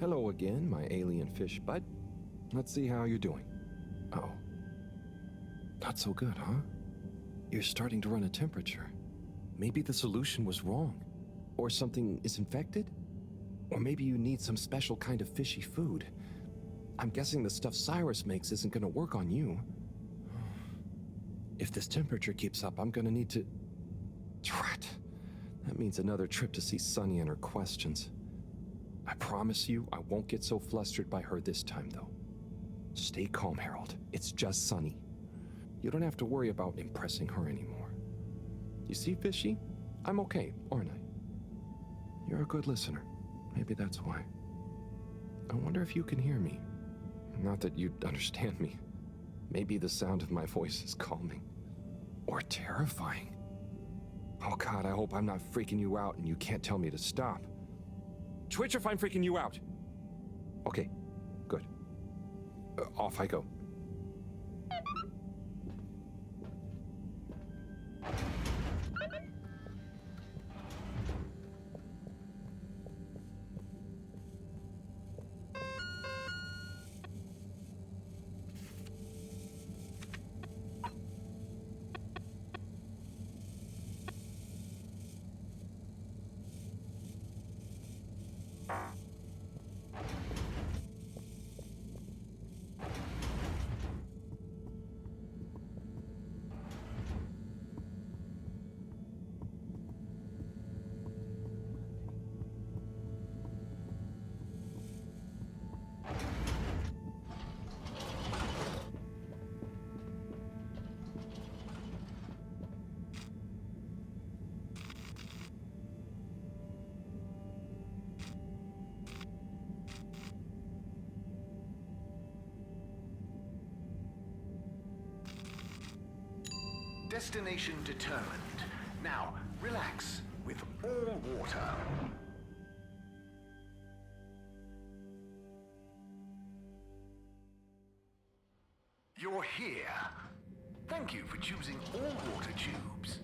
Hello again, my alien fish bud. Let's see how you're doing. Uh-oh. Not so good, huh? You're starting to run a temperature. Maybe the solution was wrong. Or something is infected? Or maybe you need some special kind of fishy food. I'm guessing the stuff Cyrus makes isn't gonna work on you. If this temperature keeps up, I'm gonna need to... Drat. That means another trip to see Sunny and her questions. I promise you, I won't get so flustered by her this time, though. Stay calm, Harold. It's just Sunny. You don't have to worry about impressing her anymore. You see, Fishy? I'm okay, aren't I? You're a good listener. Maybe that's why. I wonder if you can hear me. Not that you'd understand me. Maybe the sound of my voice is calming. Or terrifying. Oh God, I hope I'm not freaking you out and you can't tell me to stop. Twitch if I'm freaking you out. Okay, good. Off I go. Destination determined. Now, relax with all water. You're here. Thank you for choosing all water tubes.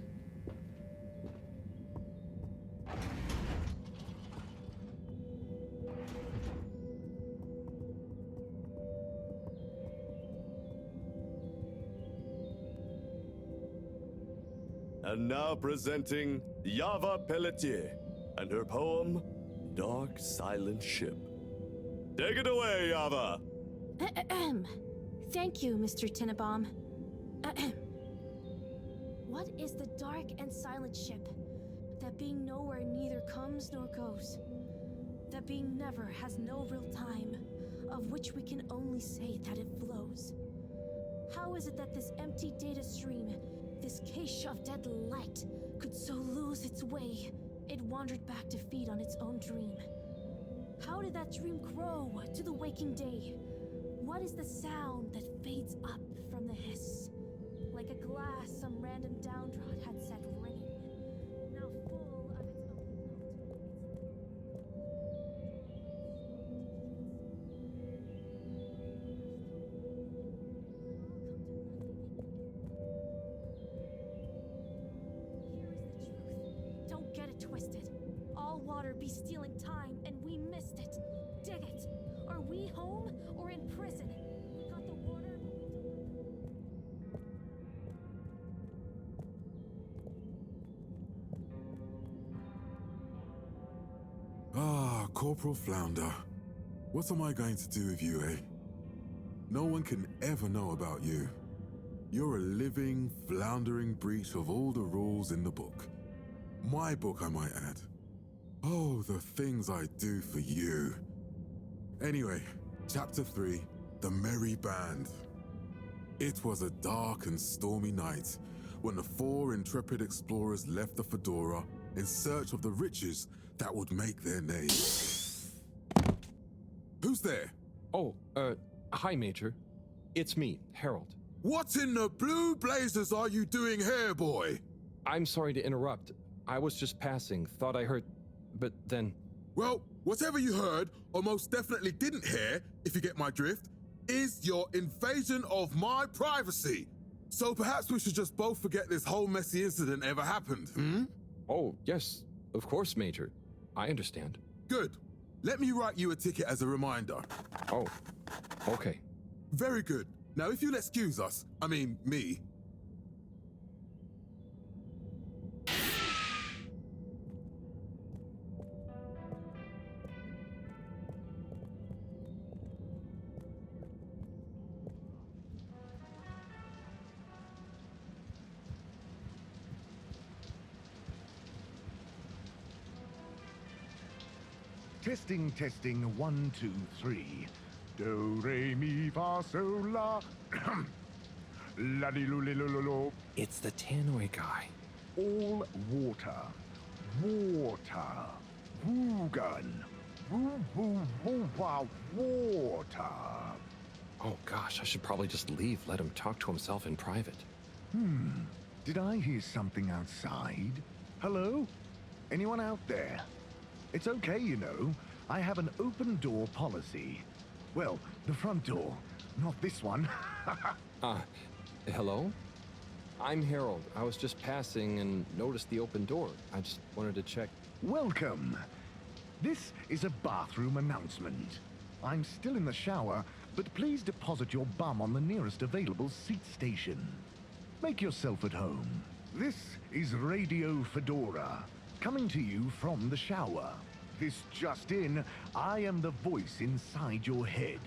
And now presenting Yava Pelletier and her poem, Dark Silent Ship. Take it away, Yava! Thank you, Mr. Tinnabaum. What is the dark and silent ship? That being nowhere neither comes nor goes. That being never has no real time, of which we can only say that it flows. How is it that this empty data stream, this cache of dead light, could so lose its way? It wandered back to feed on its own dream. How did that dream grow to the waking day? What is the sound that fades up from the hiss? Like a glass some random downdraught had set ringing, now full of its own Here is the truth. Don't get it twisted. All water be stealing time, and we missed it. Dig it. Are we home or in prison? We got the water, but we Ah, Corporal Flounder. What am I going to do with you, eh? No one can ever know about you. You're a living, floundering breach of all the rules in the book. My book, I might add. Oh, the things I do for you. Anyway, Chapter 3, The Merry Band. It was a dark and stormy night when the 4 intrepid explorers left the Fedora in search of the riches that would make their name. Who's there? Oh, hi, Major. It's me, Harold. What in the blue blazes are you doing here, boy? I'm sorry to interrupt. I was just passing, thought I heard... But then... Well, whatever you heard, or most definitely didn't hear, if you get my drift, is your invasion of my privacy. So perhaps we should just both forget this whole messy incident ever happened, hmm? Oh, yes, of course, Major. I understand. Good. Let me write you a ticket as a reminder. Oh, okay. Very good. Now, if you'll excuse us, I mean, me. Testing, testing, 1, 2, 3. Do, re, mi, fa, sol, la. La, di, lu, li, lu, lu, lu. It's the tannoy guy. All water. Water. Woogun. Woo, woo, woo, wah, water. Oh gosh, I should probably just leave, let him talk to himself in private. Did I hear something outside? Hello? Anyone out there? It's okay, you know. I have an open door policy. Well, the front door, not this one. Hello? I'm Harold. I was just passing and noticed the open door. I just wanted to check. Welcome. This is a bathroom announcement. I'm still in the shower, but please deposit your bum on the nearest available seat station. Make yourself at home. This is Radio Fedora, coming to you from the shower. This just in, I am the voice inside your head.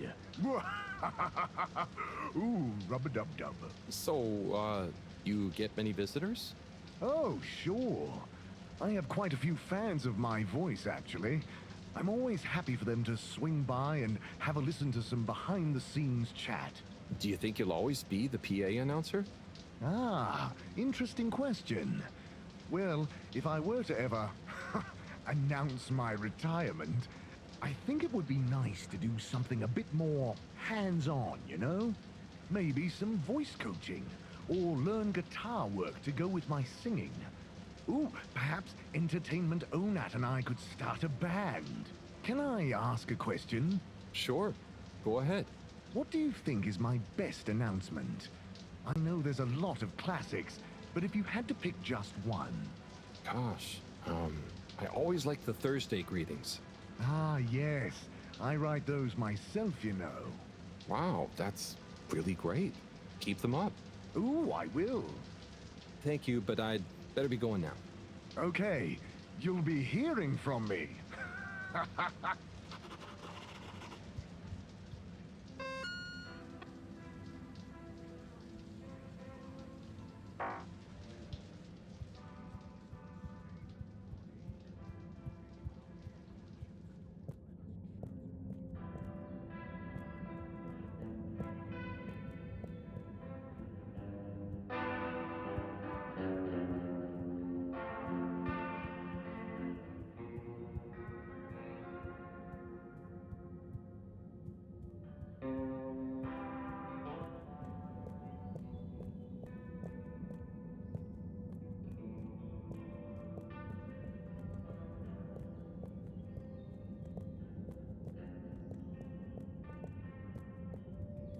Ooh, rub-a-dub-dub. So, you get many visitors? Oh, sure. I have quite a few fans of my voice, actually. I'm always happy for them to swing by and have a listen to some behind-the-scenes chat. Do you think you'll always be the PA announcer? Ah, interesting question. Well, if I were to ever announce my retirement, I think it would be nice to do something a bit more hands-on, you know? Maybe some voice coaching, or learn guitar work to go with my singing. Ooh, perhaps Entertainment Onat and I could start a band. Can I ask a question? Sure. Go ahead. What do you think is my best announcement? I know there's a lot of classics, but if you had to pick just one. Gosh, I always like the Thursday greetings. Ah, yes. I write those myself, you know. Wow, that's really great. Keep them up. Ooh, I will. Thank you, but I'd better be going now. Okay, you'll be hearing from me.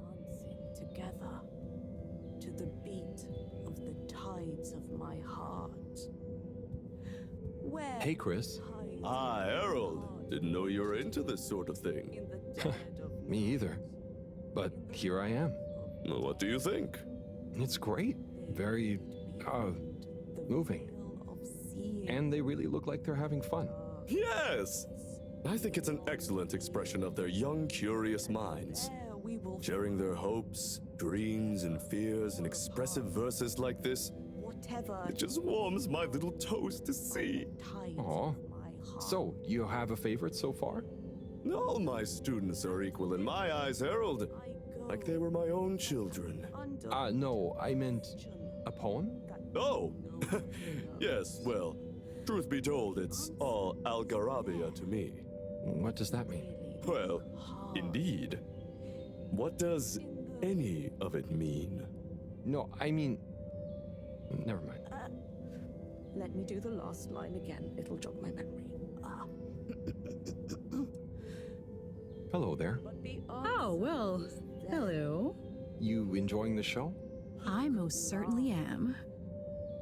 Dancing together to the beat of the tides of my heart. Where Hey, Chris. tides Ah, of my Harold. heart Didn't know you were into this sort of thing. in the dead of Me night, either. But here I am. Well, what do you think? It's great. Very, the moving. veil of seeing And they really look like they're having fun. Yes! I think it's an excellent expression of their young, curious minds. there we will Sharing their hopes, dreams, and fears in expressive verses like this, whatever it just warms my little toes to see. tides Aw. of my heart. So, you have a favorite so far? All my students are equal in my eyes, Harold. I go Like they were my own children. under No, I meant a poem? Oh! Yes, well, truth be told, it's all Algarabia to me. What does that mean? Well, indeed. What does any of it mean? No, I mean... Never mind. Let me do the last line again. It'll jog my memory. Ah. Hello there. But be Oh, well, hello. You enjoying the show? I most certainly am.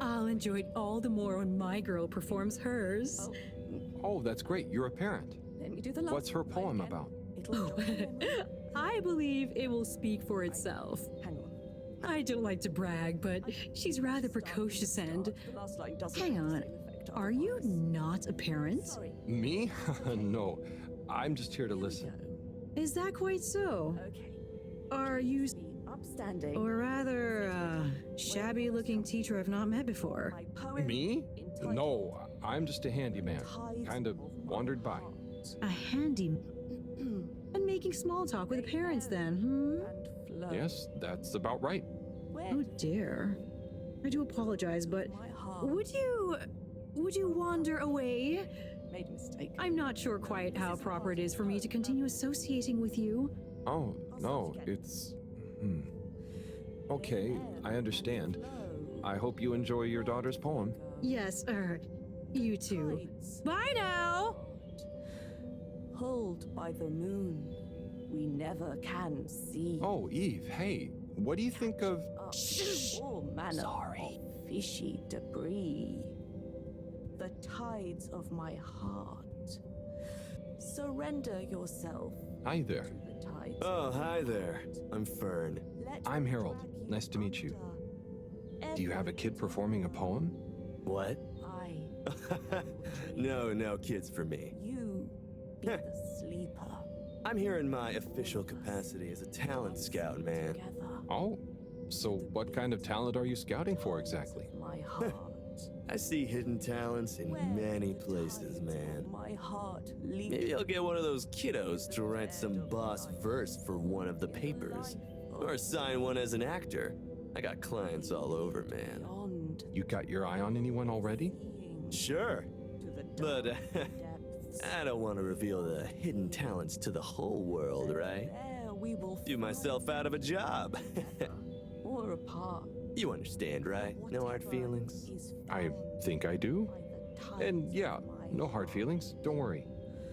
I'll enjoy it all the more when my girl performs hers. Oh, that's great. You're a parent. Let me do the last What's her line poem again. about? It'll jog your memory. I believe it will speak for itself. Hang on. I don't like to brag, but she's rather precocious and. The last line doesn't Hang have the on. same effect Are you otherwise. not a parent? Sorry. Me? No. I'm just here to Here we listen. go. Is that quite so? Okay. Are you. Be upstanding. Or rather, shabby looking teacher I've not met before? My poem Me? entitled No, I'm just a handyman. Tides Kind of my wandered by. Heart. A handy. And making small talk with the parents then, And flow. Yes, that's about right. Where Oh dear. I do apologize, but my heart would you wander away? made a mistake. I'm not sure quite how proper it is for me to continue associating with you. Oh, no, it's. Okay, I understand. I hope you enjoy your daughter's poem. Yes, you too. Tides Bye now! pulled by the moon, we never can see. Oh, Eve, hey, what do you think of. Up all manner of fishy debris. The tides of my heart. Surrender yourself Hi there. to the tides. Oh, hi there. I'm Fern. Let I'm me Harold. drag Nice to meet you. under Do you have a kid performing a poem? What? I No kids for me. you be the sleeper. I'm here in my official capacity as a talent scout, man. Together. Oh, so what kind of talent are you scouting for exactly? My heart. I see hidden talents in many places, man. My heart leaps. Maybe I'll get one of those kiddos to write some boss verse for one of the papers. Or sign one as an actor. I got clients all over, man. Beyond You got your eye on anyone already? Sure, to the but depths. I don't want to reveal the hidden talents to the whole world, right? There we will Do myself out of a job. or apart. You understand, right? No hard feelings. Is I found think I do. by the tides And yeah, of my no hard feelings. Don't worry.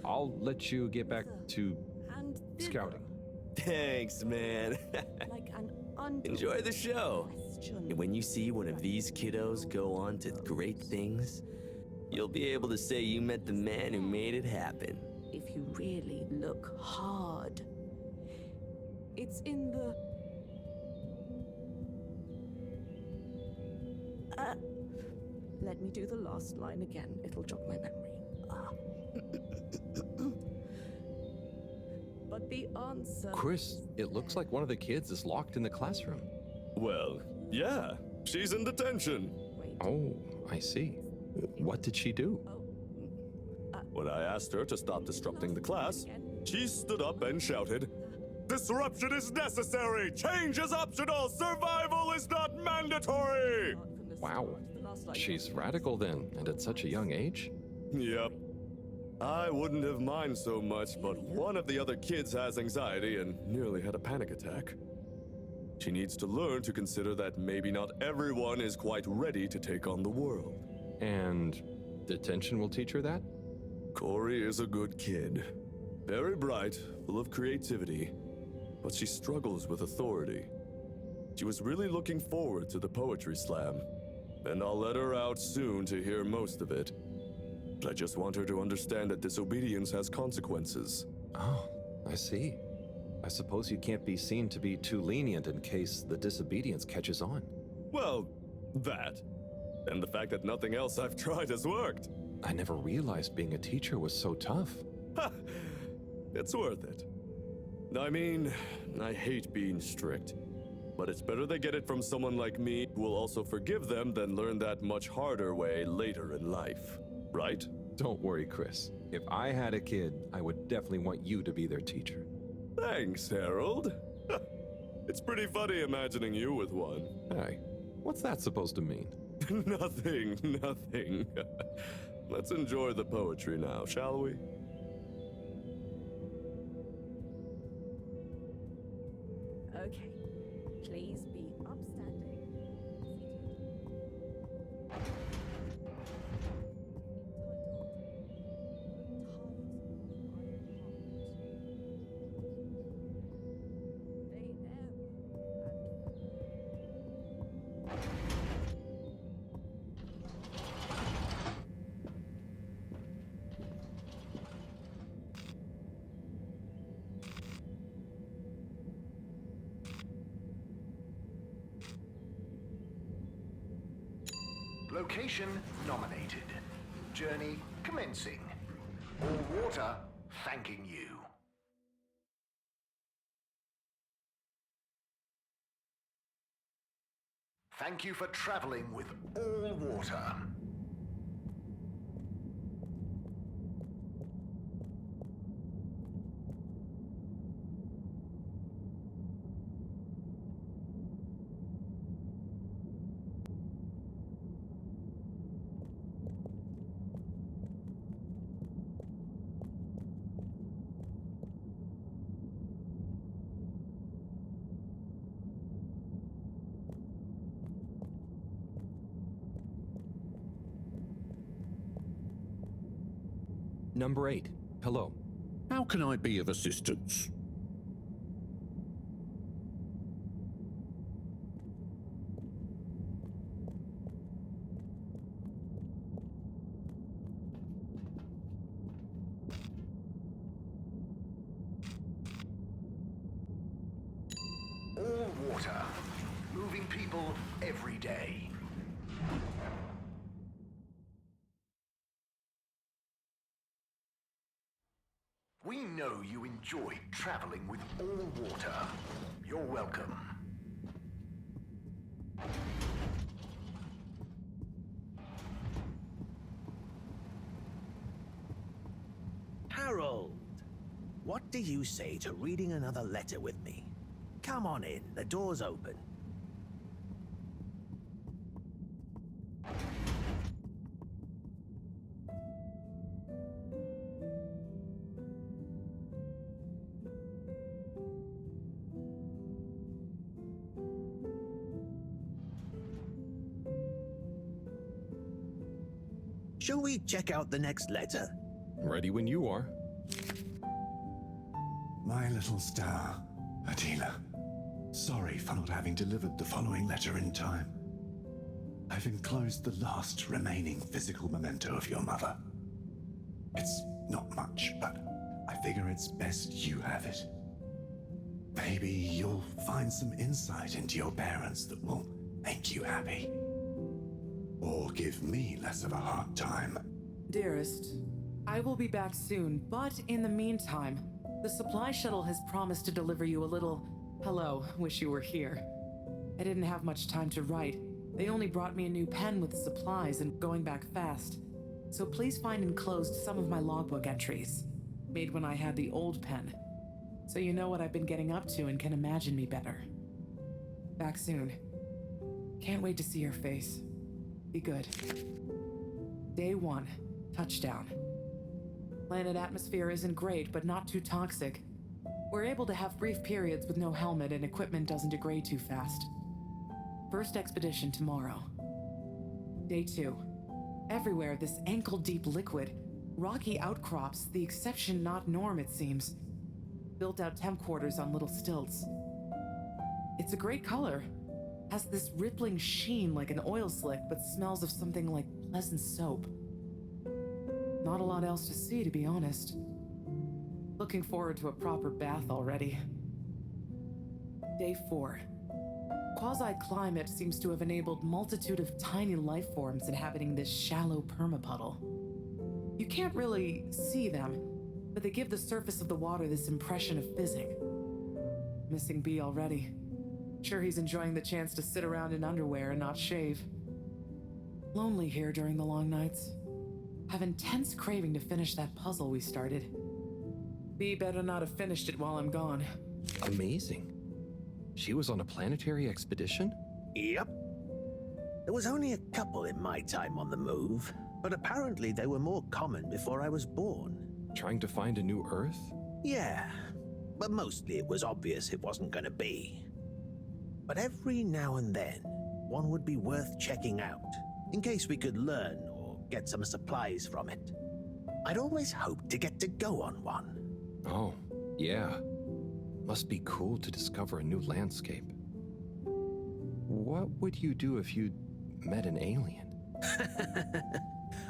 I'll let you get back to and thither, scouting. Thanks, man. like an under Enjoy the show. question. And when you see one of these kiddos go on to great things, you'll be able to say you met the man who made it happen. If you really look hard, it's in the. Let me do the last line again. It'll jog my memory. But the answer. Chris, it looks like one of the kids is locked in the classroom. Well, yeah, she's in detention. Wait. Oh, I see. What did she do? When I asked her to stop disrupting the class, she stood up and shouted, "Disruption is necessary! Change is optional! Survival is not mandatory!" Wow. She's radical then, and at such a young age? Yep. I wouldn't have minded so much, but one of the other kids has anxiety and nearly had a panic attack. She needs to learn to consider that maybe not everyone is quite ready to take on the world. And detention will teach her that? Corey is a good kid. Very bright, full of creativity, but she struggles with authority. She was really looking forward to the poetry slam, and I'll let her out soon to hear most of it. But I just want her to understand that disobedience has consequences. Oh, I see. I suppose you can't be seen to be too lenient in case the disobedience catches on. Well, that. And the fact that nothing else I've tried has worked. I never realized being a teacher was so tough. Ha! It's worth it. I mean, I hate being strict. But it's better they get it from someone like me who will also forgive them than learn that much harder way later in life. Right? Don't worry, Chris. If I had a kid, I would definitely want you to be their teacher. Thanks, Harold. It's pretty funny imagining you with one. Hey, what's that supposed to mean? Nothing. Let's enjoy the poetry now, shall we? Okay. Please be upstanding. They ebb Location nominated. Journey commencing. All water thanking you. Thank you for traveling with all water. Number 8. Hello. How can I be of assistance? All water. Moving people every day. We know you enjoy traveling with all water. You're welcome. Harold, what do you say to reading another letter with me? Come on in, the door's open. Shall we check out the next letter? Ready when you are. My little star, Adila. Sorry for not having delivered the following letter in time. I've enclosed the last remaining physical memento of your mother. It's not much, but I figure it's best you have it. Maybe you'll find some insight into your parents that will make you happy. Or give me less of a hard time. Dearest, I will be back soon, but in the meantime, the supply shuttle has promised to deliver you a little, hello, wish you were here. I didn't have much time to write. They only brought me a new pen with supplies and going back fast. So please find enclosed some of my logbook entries, made when I had the old pen, so you know what I've been getting up to and can imagine me better. Back soon. Can't wait to see your face. Be good. Day 1, touchdown. Planet atmosphere isn't great, but not too toxic. We're able to have brief periods with no helmet and equipment doesn't degrade too fast. First expedition tomorrow. Day 2. Everywhere this ankle-deep liquid. Rocky outcrops, the exception not norm it seems. Built out temp quarters on little stilts. It's a great color. Has this rippling sheen like an oil slick, but smells of something like pleasant soap. Not a lot else to see, to be honest. Looking forward to a proper bath already. Day 4. Quasi-climate seems to have enabled multitude of tiny life forms inhabiting this shallow permapuddle. You can't really see them, but they give the surface of the water this impression of fizzing. Missing B already. Sure he's enjoying the chance to sit around in underwear and not shave. Lonely here during the long nights. Have intense craving to finish that puzzle we started. B better not have finished it while I'm gone. Amazing. She was on a planetary expedition? Yep. There was only a couple in my time on the move, but apparently they were more common before I was born. Trying to find a new Earth? Yeah, but mostly it was obvious it wasn't gonna be. But every now and then, one would be worth checking out, in case we could learn or get some supplies from it. I'd always hoped to get to go on one. Oh, yeah. Must be cool to discover a new landscape. What would you do if you met an alien?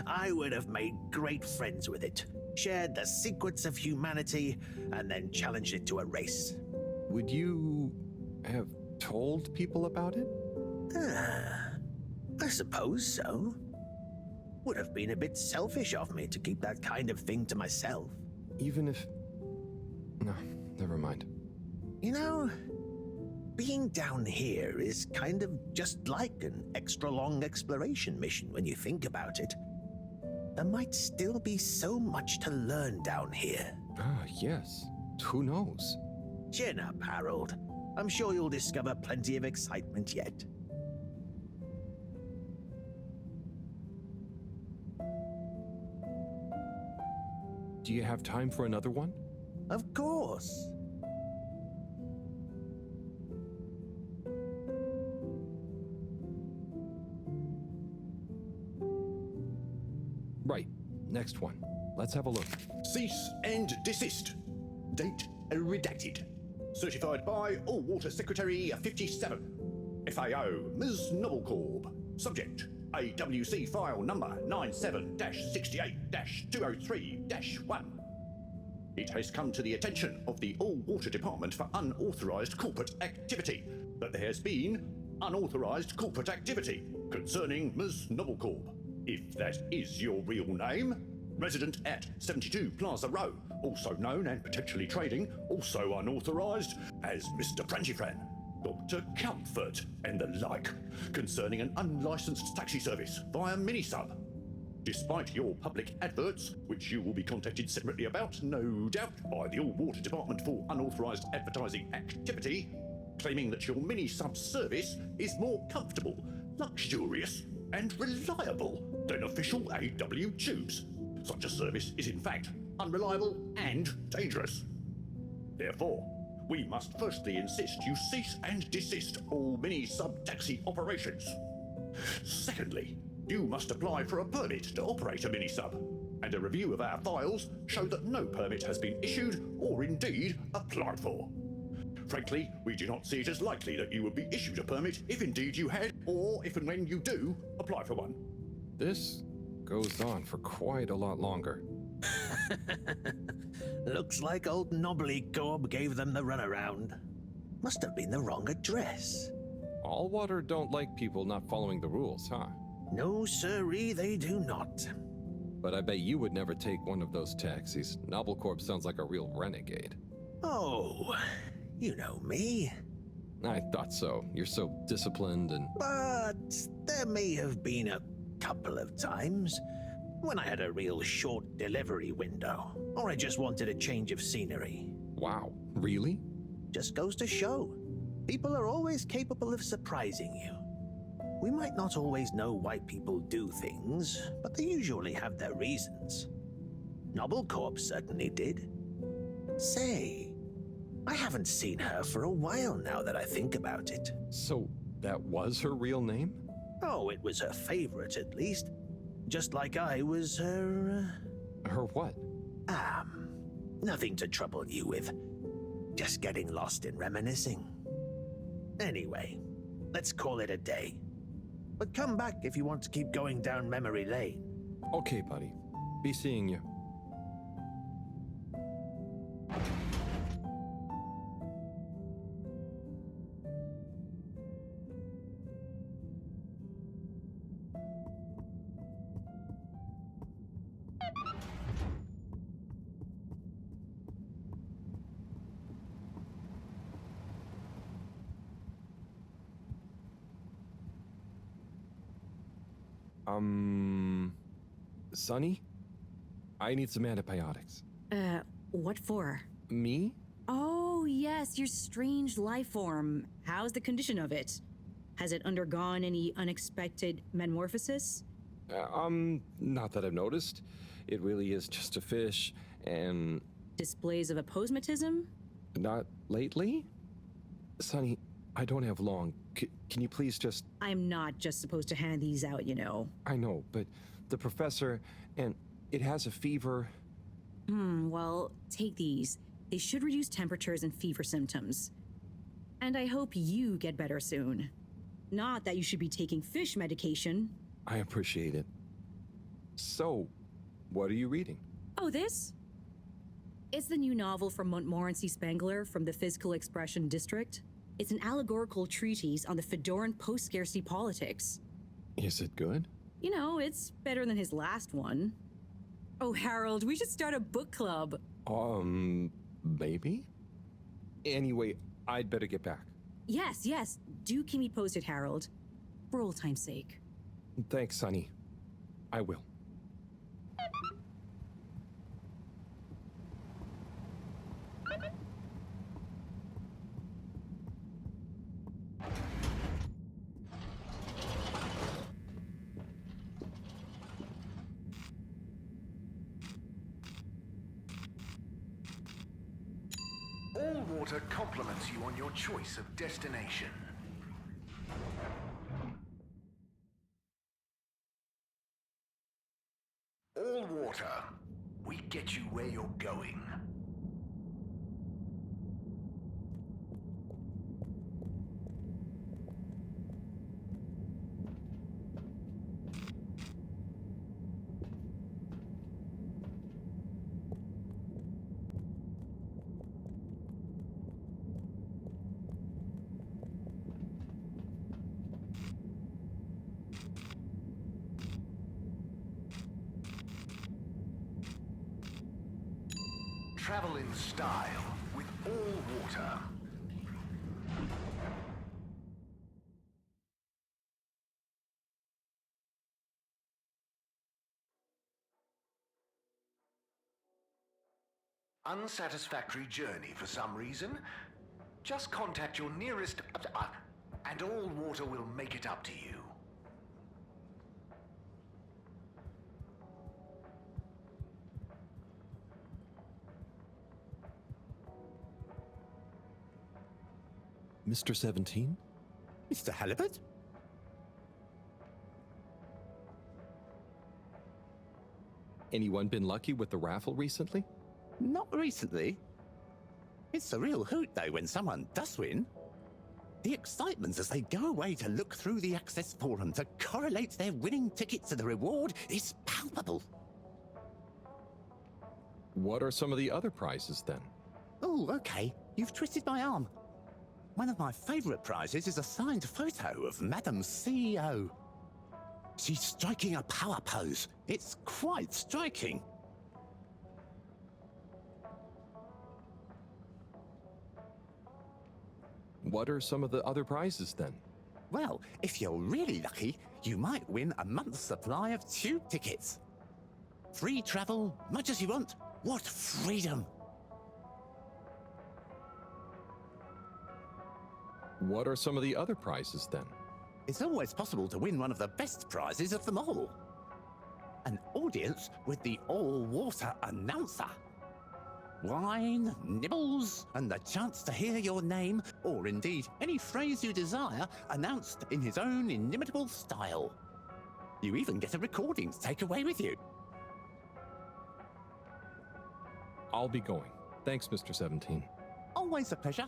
I would have made great friends with it, shared the secrets of humanity, and then challenged it to a race. Would you have told people about it? I suppose so. Would have been a bit selfish of me to keep that kind of thing to myself. Even if... No, never mind. You know, being down here is kind of just like an extra long exploration mission when you think about it. There might still be so much to learn down here. Ah, yes. Who knows? Chin up, Harold. I'm sure you'll discover plenty of excitement yet. Do you have time for another one? Of course. Right. Next one. Let's have a look. Cease and desist. Date redacted. Certified by All Water Secretary 57. FAO Ms. Novelcorp. Subject AWC file number 97-68-203-1. It has come to the attention of the All Water Department for unauthorized corporate activity that there has been unauthorized corporate activity concerning Ms. Novelcorp. If that is your real name, resident at 72 Plaza Row, also known and potentially trading, also unauthorized, as Mr. Frangifran, Dr. Comfort, and the like, concerning an unlicensed taxi service via Minisub. Despite your public adverts, which you will be contacted separately about, no doubt, by the All Water Department for unauthorized advertising activity, claiming that your Minisub service is more comfortable, luxurious, and reliable than official AW tubes. Such a service is in fact unreliable and dangerous. Therefore, we must firstly insist you cease and desist all mini-sub taxi operations. Secondly, you must apply for a permit to operate a mini-sub, and a review of our files show that no permit has been issued or indeed applied for. Frankly, we do not see it as likely that you would be issued a permit if indeed you had, or if and when you do, apply for one. This goes on for quite a lot longer. Looks like old Knobbly Gorb gave them the runaround. Must have been the wrong address. All water don't like people not following the rules, huh? No, sirree, they do not. But I bet you would never take one of those taxis. Noblecorp sounds like a real renegade. Oh, you know me. I thought so. You're so disciplined and... But there may have been a couple of times when I had a real short delivery window, or I just wanted a change of scenery. Wow, really? Just goes to show. People are always capable of surprising you. We might not always know why people do things, but they usually have their reasons. Noblecorp certainly did. Say, I haven't seen her for a while now that I think about it. So, that was her real name? Oh, it was her favorite at least. Just like I was her... Her what? Nothing to trouble you with. Just getting lost in reminiscing. Anyway, let's call it a day. But come back if you want to keep going down memory lane. Okay, buddy. Be seeing you. Sonny? I need some antibiotics. What for? Me? Oh, yes, your strange life form. How's the condition of it? Has it undergone any unexpected metamorphosis? Not that I've noticed. It really is just a fish, and... Displays of aposematism? Not lately? Sonny, I don't have long. Can you please just... I'm not just supposed to hand these out, you know. I know, but the professor, and it has a fever. Well, take these. They should reduce temperatures and fever symptoms. And I hope you get better soon. Not that you should be taking fish medication. I appreciate it. So, what are you reading? Oh, this? It's the new novel from Montmorency Spangler from the Physical Expression District. It's an allegorical treatise on the Fedoran post-scarcity politics. Is it good? You know, it's better than his last one. Oh, Harold, we should start a book club. Maybe? Anyway, I'd better get back. Yes, yes. Do keep me posted, Harold. For old time's sake. Thanks, Sonny. I will. All water compliments you on your choice of destination. All water. We get you where you're going. Travel in style with all water. Unsatisfactory journey for some reason? Just contact your nearest... and all water will make it up to you. Mr. 17? Mr. Halibut? Anyone been lucky with the raffle recently? Not recently. It's a real hoot, though, when someone does win. The excitement as they go away to look through the access forum to correlate their winning ticket to the reward is palpable. What are some of the other prizes then? Oh, okay. You've twisted my arm. One of my favourite prizes is a signed photo of Madam CEO. She's striking a power pose. It's quite striking. What are some of the other prizes then? Well, if you're really lucky, you might win a month's supply of tube tickets. Free travel, much as you want. What freedom! What are some of the other prizes then? It's always possible to win one of the best prizes of them all. An audience with the all-water announcer. Wine, nibbles, and the chance to hear your name, or indeed any phrase you desire, announced in his own inimitable style. You even get a recording to take away with you. I'll be going. Thanks, Mr. 17. Always a pleasure.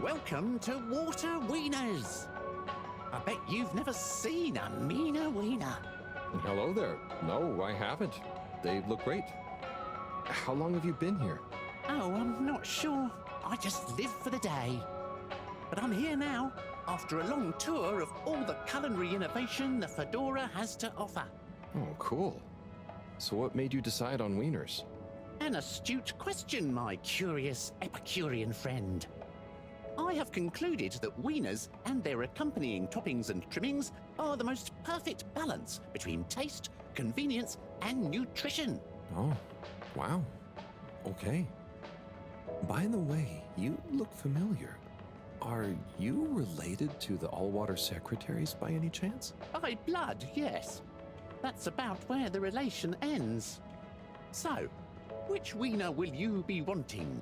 Welcome to Water Wieners. I bet you've never seen a meaner wiener. Hello there. No, I haven't. They look great. How long have you been here? Oh, I'm not sure. I just live for the day. But I'm here now, after a long tour of all the culinary innovation the Fedora has to offer. Oh, cool. So what made you decide on wieners? An astute question, my curious Epicurean friend. I have concluded that wieners and their accompanying toppings and trimmings are the most perfect balance between taste, convenience, and nutrition. Oh, wow. Okay. By the way, you look familiar. Are you related to the Allwater secretaries by any chance? By blood, yes. That's about where the relation ends. So, which wiener will you be wanting?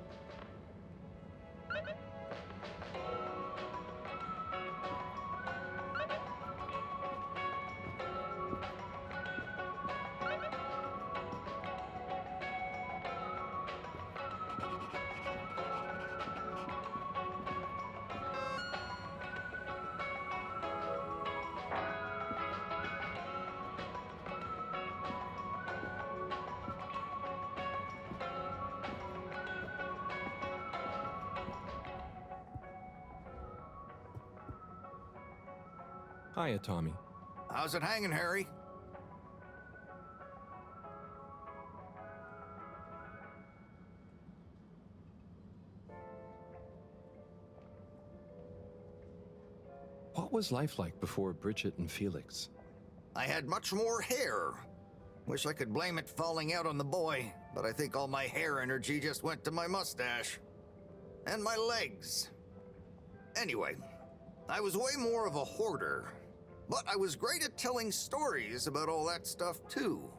Hiya, Tommy. How's it hanging, Harry? What was life like before Bridget and Felix? I had much more hair. Wish I could blame it falling out on the boy, but I think all my hair energy just went to my mustache. And my legs. Anyway, I was way more of a hoarder. But I was great at telling stories about all that stuff, too.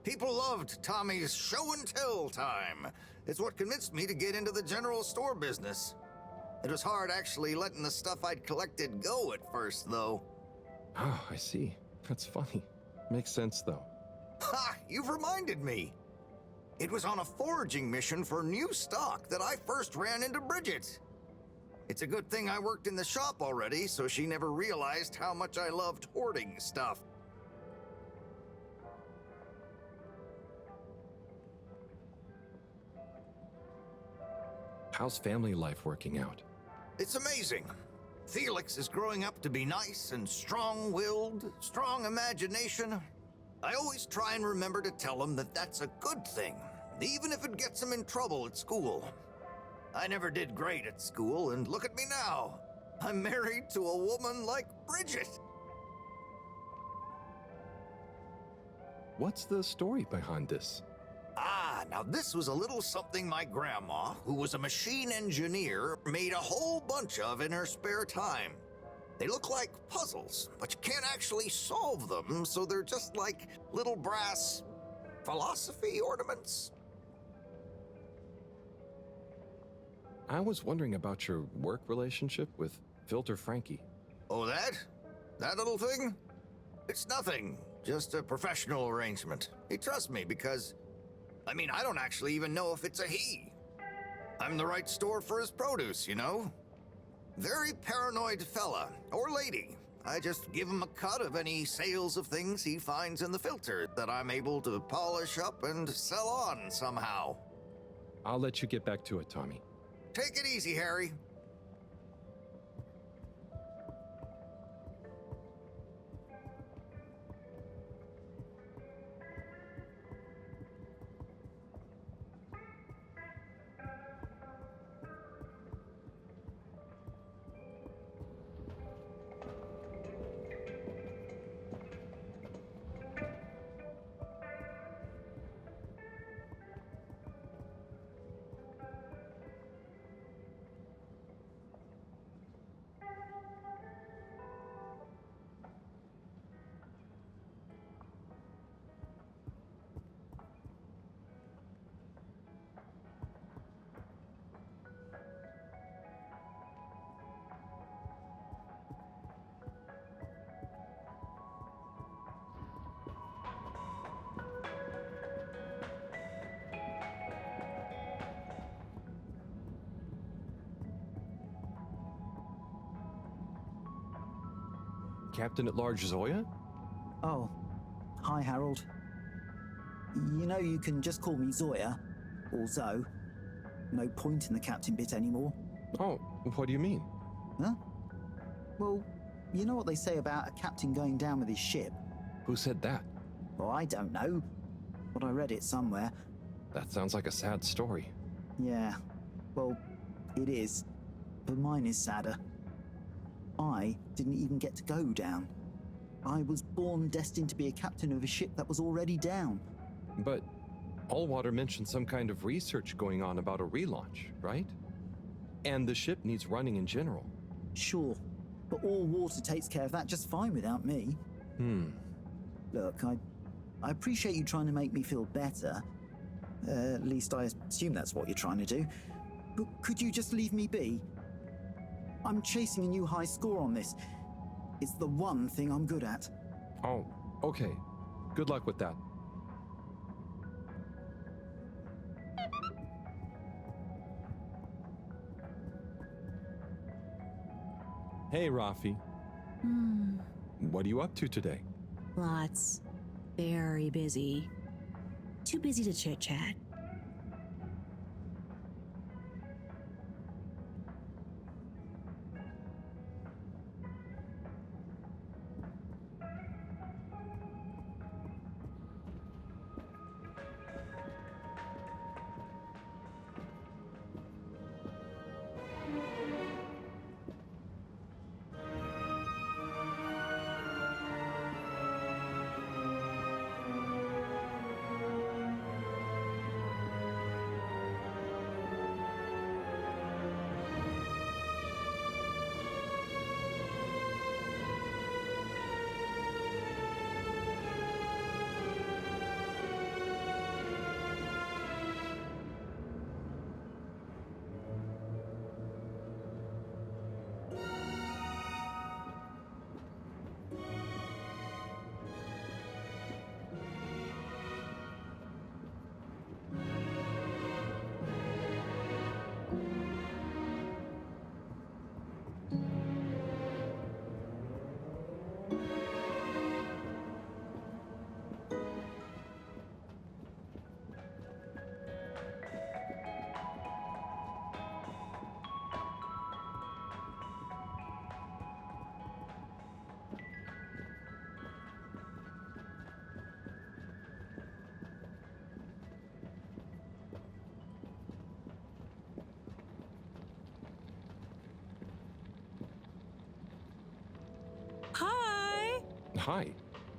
People loved Tommy's show and tell time. It's what convinced me to get into the general store business. It was hard actually letting the stuff I'd collected go at first, though. Oh, I see. That's funny. Makes sense, though. Ha! You've reminded me. It was on a foraging mission for new stock that I first ran into Bridget. It's a good thing I worked in the shop already, so she never realized how much I loved hoarding stuff. How's family life working out? It's amazing. Felix is growing up to be nice and strong-willed, strong imagination. I always try and remember to tell him that that's a good thing, even if it gets him in trouble at school. I never did great at school, and look at me now. I'm married to a woman like Bridget. What's the story behind this? Now this was a little something my grandma, who was a machine engineer, made a whole bunch of in her spare time. They look like puzzles, but you can't actually solve them, so they're just like little brass philosophy ornaments. I was wondering about your work relationship with Filter Frankie. Oh, that? That little thing? It's nothing. Just a professional arrangement. He trusts me because, I don't actually even know if it's a he. I'm the right store for his produce, you know? Very paranoid fella, or lady. I just give him a cut of any sales of things he finds in the filter that I'm able to polish up and sell on somehow. I'll let you get back to it, Tommy. Take it easy, Harry. Captain at Large Zoya? Oh, hi, Harold. You know you can just call me Zoya, or Zoe. No point in the captain bit anymore. Oh, what do you mean? Huh? Well, you know what they say about a captain going down with his ship? Who said that? Well, I don't know, but I read it somewhere. That sounds like a sad story. Yeah, well, it is. But mine is sadder. I didn't even get to go down. I was born destined to be a captain of a ship that was already down. But Allwater mentioned some kind of research going on about a relaunch, right? And the ship needs running in general. Sure, but all water takes care of that just fine without me. Look, I appreciate you trying to make me feel better. At least I assume that's what you're trying to do. But could you just leave me be? I'm chasing a new high score on this. It's the one thing I'm good at. Oh, okay. Good luck with that. Hey, Rafi. What are you up to today? Lots. Very busy. Too busy to chit-chat. Hi! Hi.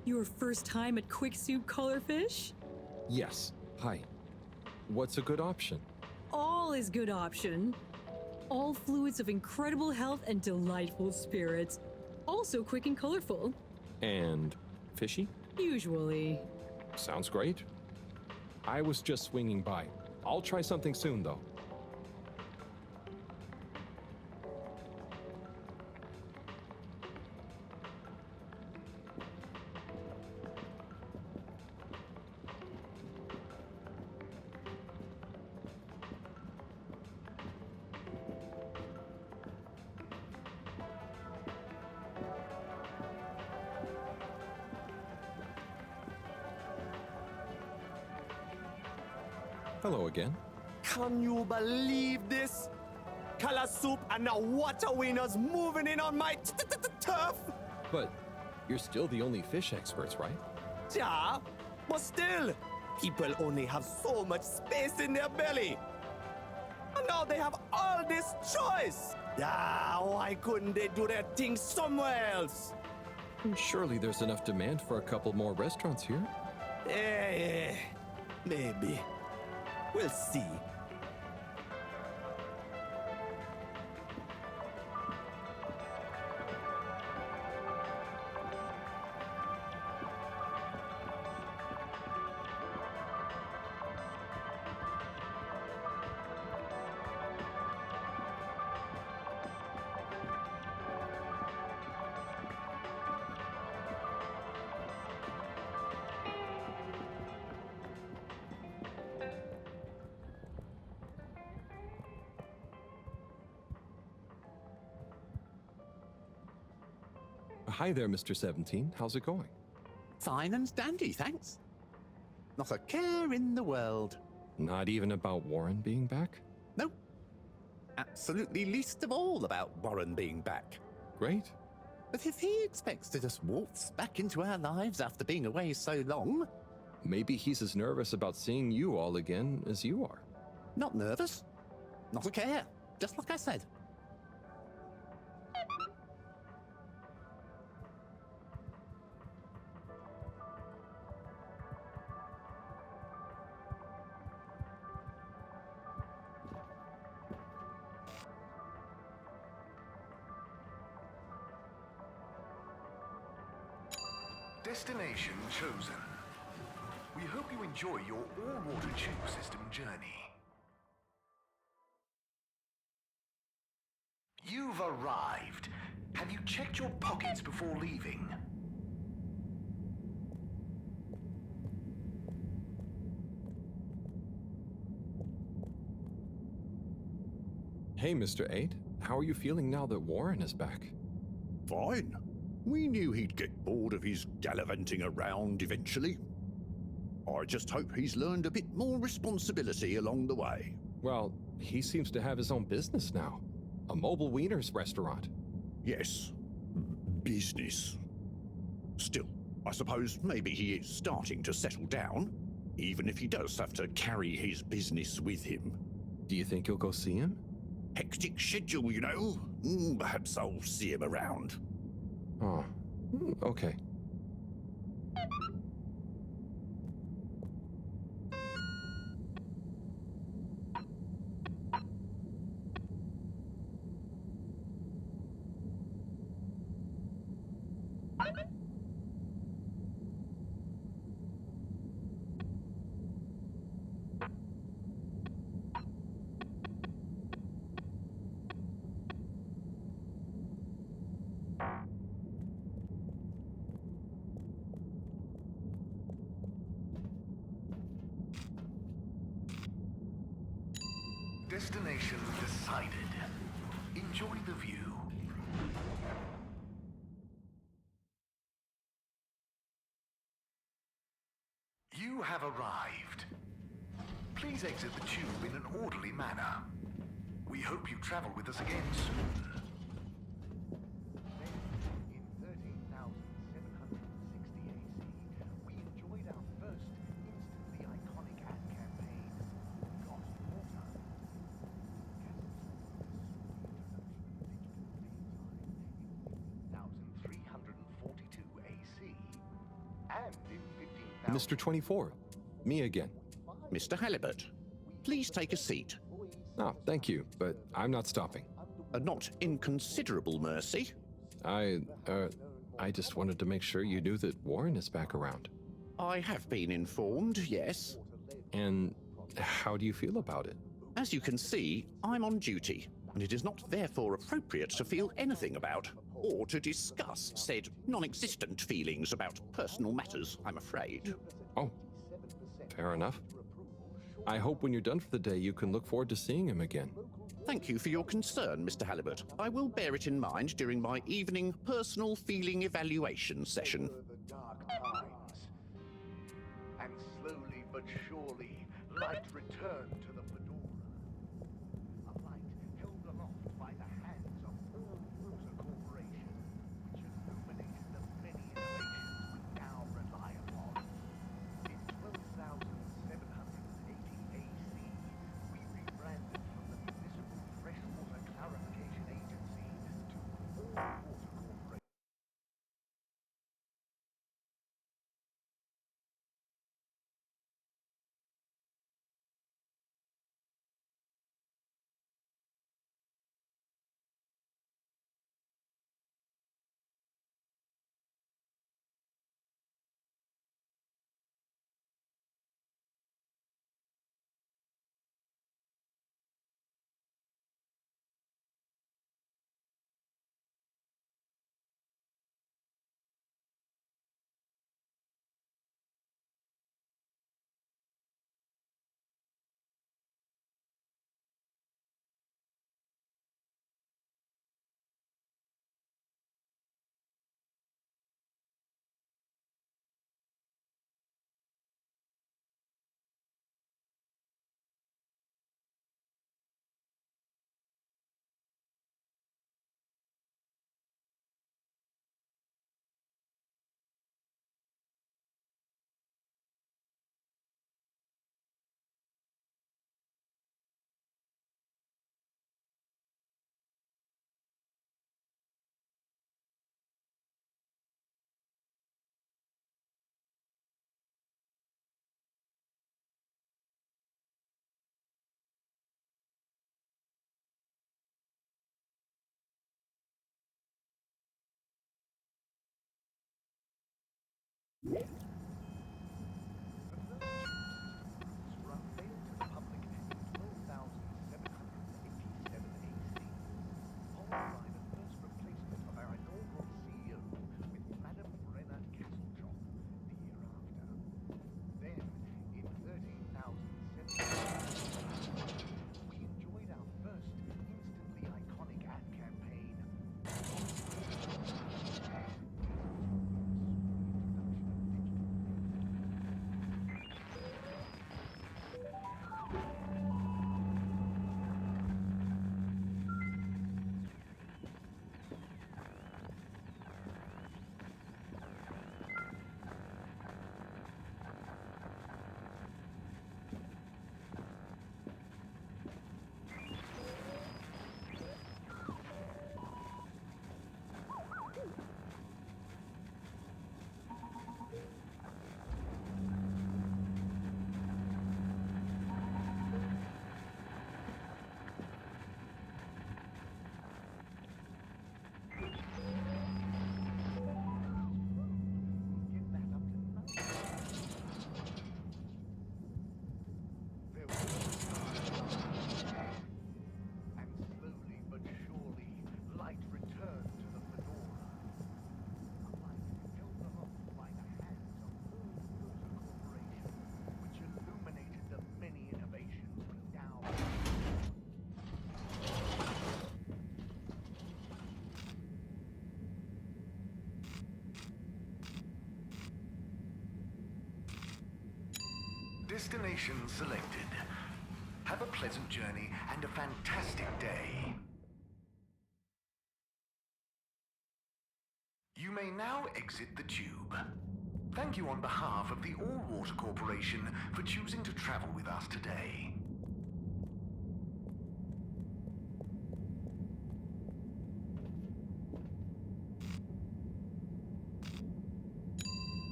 Your first time at Quick Soup Colorfish? Yes. Hi. What's a good option? All is good option. All fluids of incredible health and delightful spirits. Also quick and colorful. And fishy? Usually. Sounds great. I was just swinging by. I'll try something soon, though. Hello again. Can you believe this? Color soup and the water winners moving in on my turf? But you're still the only fish experts, right? Yeah, but still, people only have so much space in their belly. And now they have all this choice. Yeah, why couldn't they do their thing somewhere else? Surely there's enough demand for a couple more restaurants here. Yeah, maybe. We'll see. Hi there, Mr. 17. How's it going? Fine and dandy, thanks. Not a care in the world. Not even about Warren being back? Nope. Absolutely least of all about Warren being back. Great. But if he expects to just waltz back into our lives after being away so long, Maybe he's as nervous about seeing you all again as you are. Not nervous. Not a care. Just like I said. Destination chosen. We hope you enjoy your all-water tube system journey. You've arrived. Have you checked your pockets before leaving? Hey, Mr. 8, how are you feeling now that Warren is back? Fine. We knew he'd get bored of his gallivanting around eventually. I just hope he's learned a bit more responsibility along the way. Well, he seems to have his own business now. A mobile wieners restaurant. Yes. Business. Still, I suppose maybe he is starting to settle down, even if he does have to carry his business with him. Do you think you'll go see him? Hectic schedule, you know. Perhaps I'll see him around. Oh, okay. Destination decided. Enjoy the view. You have arrived. Please exit the tube in an orderly manner. We hope you travel with us again soon. In 13,760 AC, we enjoyed our first instantly iconic ad campaign, Lost Water. 1,342 AC, and in 15,000... Mr. 24, me again. Mr. Halibut, please take a seat. Oh, thank you, but I'm not stopping. A not inconsiderable mercy. I just wanted to make sure you knew that Warren is back around. I have been informed, yes. And how do you feel about it? As you can see, I'm on duty, and it is not therefore appropriate to feel anything about, or to discuss said non-existent feelings about personal matters, I'm afraid. Oh, fair enough. I hope when you're done for the day you can look forward to seeing him again. Thank you for your concern, Mr. Halibut. I will bear it in mind during my evening personal feeling evaluation session. The dark times. And slowly but surely, light returned to the fedora. A light held aloft by the hands of All Water Corporation, which illuminated the many innovations we now rely upon. In 12,780 AC, we rebranded from the Municipal Freshwater Clarification Agency to All Water were unveiled to the public in 12,787 AC, followed by the first replacement of our inaugural CEO with Madame Brenna Castletrop the year after. Then, in 13,700, we enjoyed our first instantly iconic ad campaign. Destination selected. Have a pleasant journey and a fantastic day. You may now exit the tube. Thank you on behalf of the All Water Corporation for choosing to travel with us today.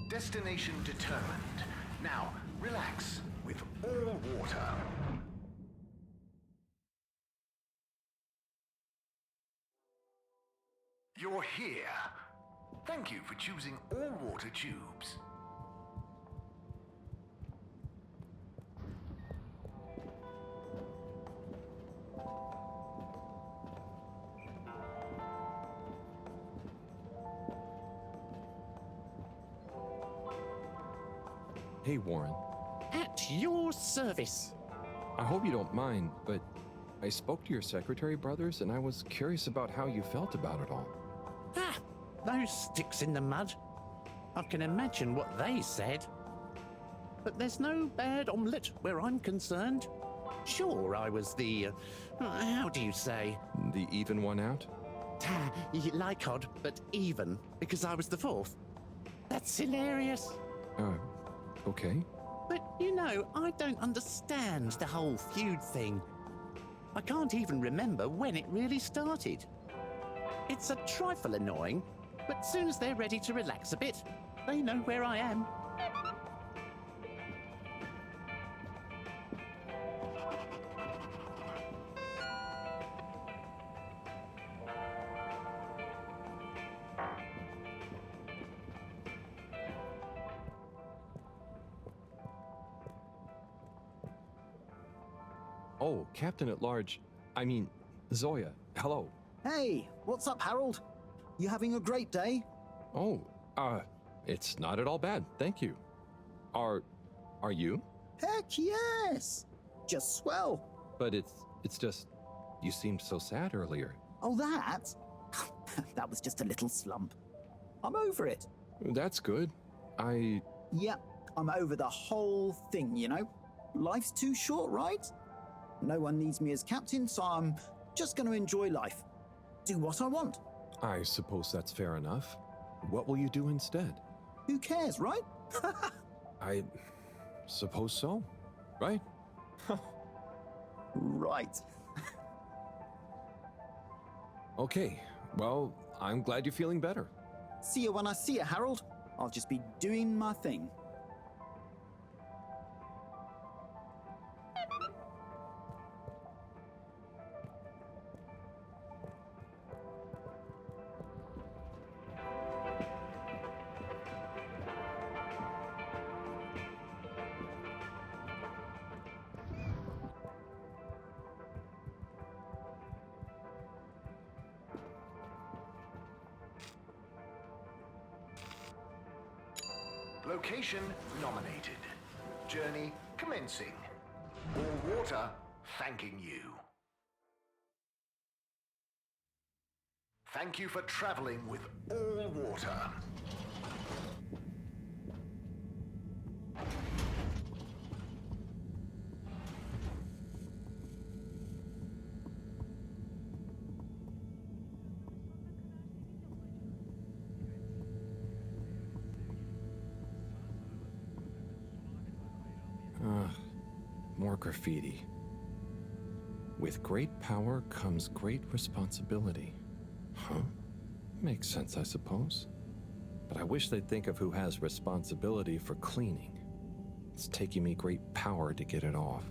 Destination determined. Now, relax with All Water. You're here. Thank you for choosing All Water Tubes. Hey, Warren. At your service. I hope you don't mind, but I spoke to your secretary brothers and I was curious about how you felt about it all. Ah, those sticks in the mud. I can imagine what they said. But there's no bad omelette where I'm concerned. Sure, I was the, how do you say? The even one out? Like odd, but even, because I was the fourth. That's hilarious. Okay. But, you know, I don't understand the whole feud thing. I can't even remember when it really started. It's a trifle annoying, but soon as they're ready to relax a bit, they know where I am. Oh, Captain at Large. I mean, Zoya. Hello. Hey, what's up, Harold? You having a great day? Oh, it's not at all bad, thank you. Are you? Heck yes! Just swell. But it's just, you seemed so sad earlier. Oh, that? That was just a little slump. I'm over it. That's good. Yep, I'm over the whole thing, you know? Life's too short, right? No one needs me as captain, so I'm just going to enjoy life. Do what I want. I suppose that's fair enough. What will you do instead? Who cares, right? I suppose so, right? Right. Okay, well, I'm glad you're feeling better. See you when I see you, Harold. I'll just be doing my thing. Location nominated. Journey commencing. All water thanking you. Thank you for traveling with all water. More graffiti. With great power comes great responsibility. Huh? Makes sense, I suppose. But I wish they'd think of who has responsibility for cleaning. It's taking me great power to get it off.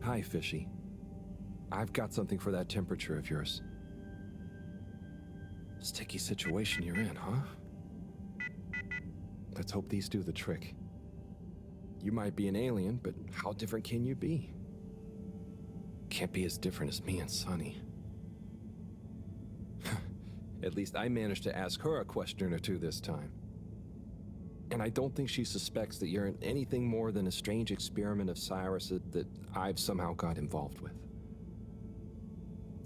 Hi, Fishy. I've got something for that temperature of yours. Sticky situation you're in, huh? Let's hope these do the trick. You might be an alien, but how different can you be? Can't be as different as me and Sunny. At least I managed to ask her a question or two this time. And I don't think she suspects that you're anything more than a strange experiment of Cyrus that I've somehow got involved with.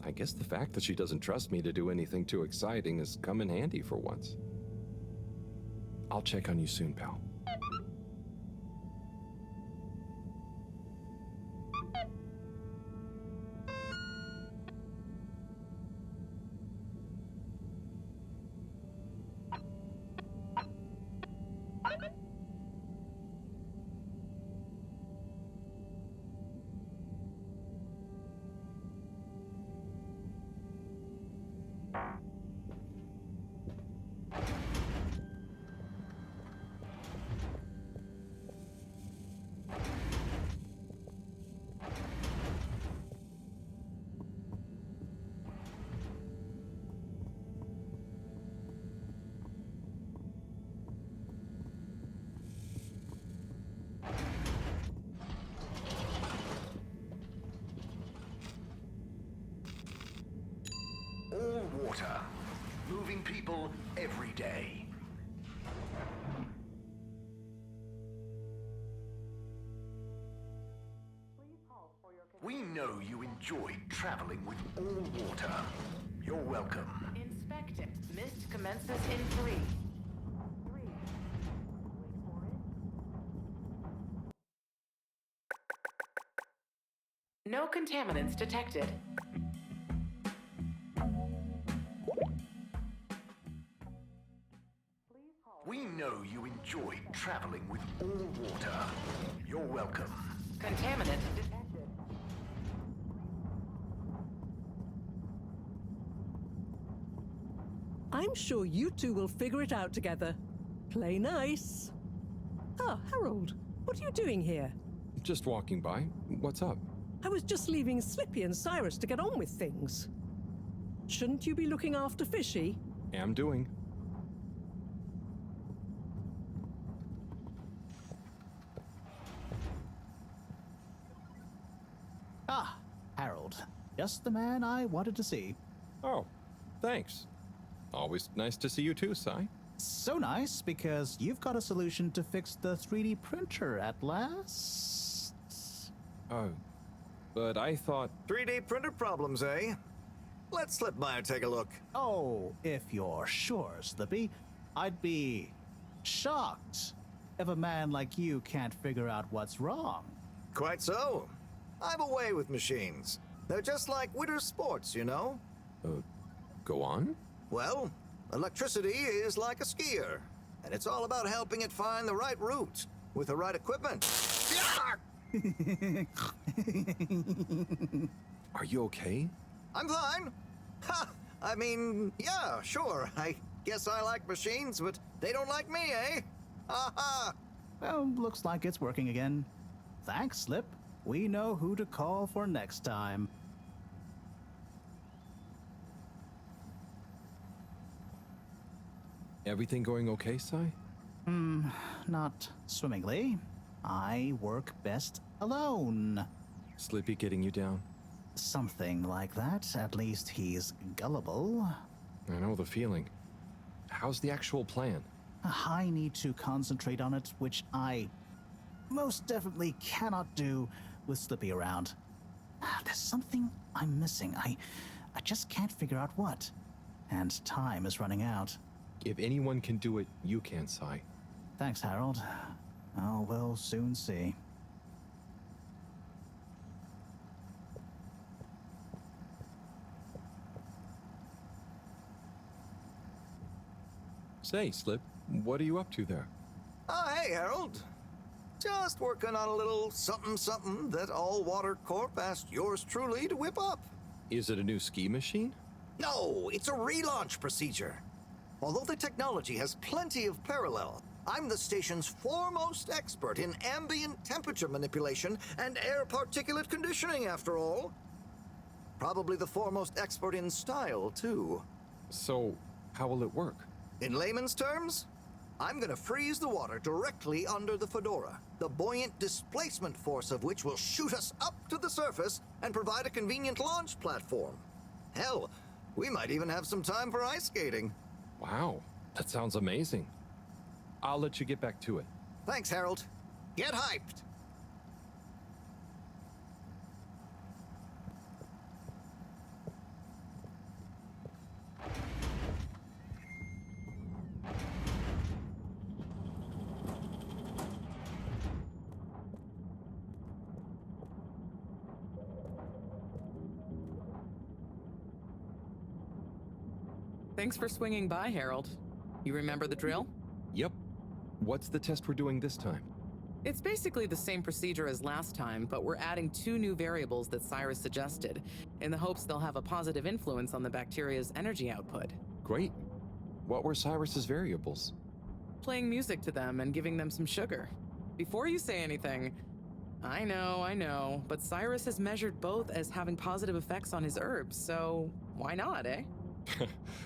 I guess the fact that she doesn't trust me to do anything too exciting has come in handy for once. I'll check on you soon, pal. All water. Moving people every day. We know you enjoyed traveling with all water. You're welcome. Inspect it. Mist commences in 3. No contaminants detected. We know you enjoyed traveling with all water. You're welcome. Contaminant detected. I'm sure you two will figure it out together. Play nice. Ah, Harold, what are you doing here? Just walking by. What's up? I was just leaving Slippy and Cyrus to get on with things. Shouldn't you be looking after Fishy? Am doing. Ah, Harold. Just the man I wanted to see. Oh, thanks. Always nice to see you too, Sai. So nice, because you've got a solution to fix the 3D printer at last. Oh, But I thought... 3D printer problems, eh? Let's slip by and take a look. Oh, if you're sure, Slippy. I'd be shocked if a man like you can't figure out what's wrong. Quite so. I've a way with machines. They're just like winter sports, you know? Go on? Well, electricity is like a skier, and it's all about helping it find the right route with the right equipment. Are you okay? I'm fine. Ha! I mean, yeah, sure. I guess I like machines, but they don't like me, eh? Ha! Well, looks like it's working again. Thanks, Slip. We know who to call for next time. Everything going okay, Sai? Not swimmingly. I work best alone. Slippy getting you down? Something like that. At least he's gullible. I know the feeling. How's the actual plan? I need to concentrate on it, which I most definitely cannot do with Slippy around. There's something I'm missing. I just can't figure out what. And time is running out. If anyone can do it, you can, Sai. Thanks, Harold. Oh, we'll soon see. Say, Slip, what are you up to there? Oh, hey, Harold. Just working on a little something that All Water Corp asked yours truly to whip up. Is it a new ski machine? No, it's a relaunch procedure. Although the technology has plenty of parallel, I'm the station's foremost expert in ambient temperature manipulation and air particulate conditioning, after all. Probably the foremost expert in style, too. So, how will it work? In layman's terms, I'm gonna freeze the water directly under the Fedora, the buoyant displacement force of which will shoot us up to the surface and provide a convenient launch platform. Hell, we might even have some time for ice skating. Wow, that sounds amazing. I'll let you get back to it. Thanks, Harold. Get hyped! Thanks for swinging by, Harold. You remember the drill? Yep. What's the test we're doing this time? It's basically the same procedure as last time, but we're adding 2 new variables that Cyrus suggested, in the hopes they'll have a positive influence on the bacteria's energy output. Great. What were Cyrus's variables? Playing music to them and giving them some sugar. Before you say anything, I know, but Cyrus has measured both as having positive effects on his herbs, so why not, eh?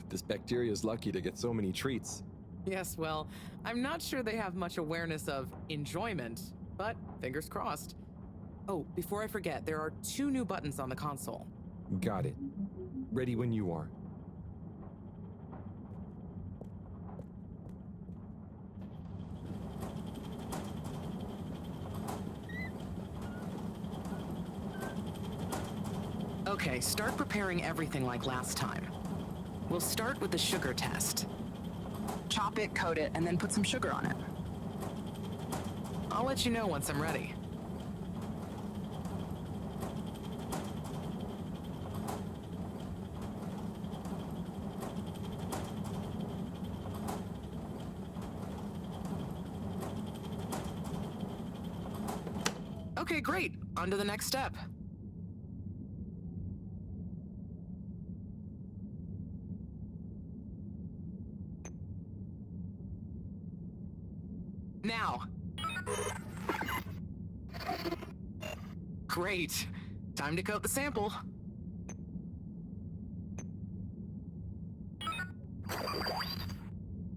This bacteria is lucky to get so many treats. Yes, well, I'm not sure they have much awareness of enjoyment, but fingers crossed. Oh, before I forget, there are 2 new buttons on the console. Got it. Ready when you are. Okay, start preparing everything like last time. We'll start with the sugar test. Chop it, coat it, and then put some sugar on it. I'll let you know once I'm ready. Okay, great. On to the next step. Now. Great. Time to coat the sample.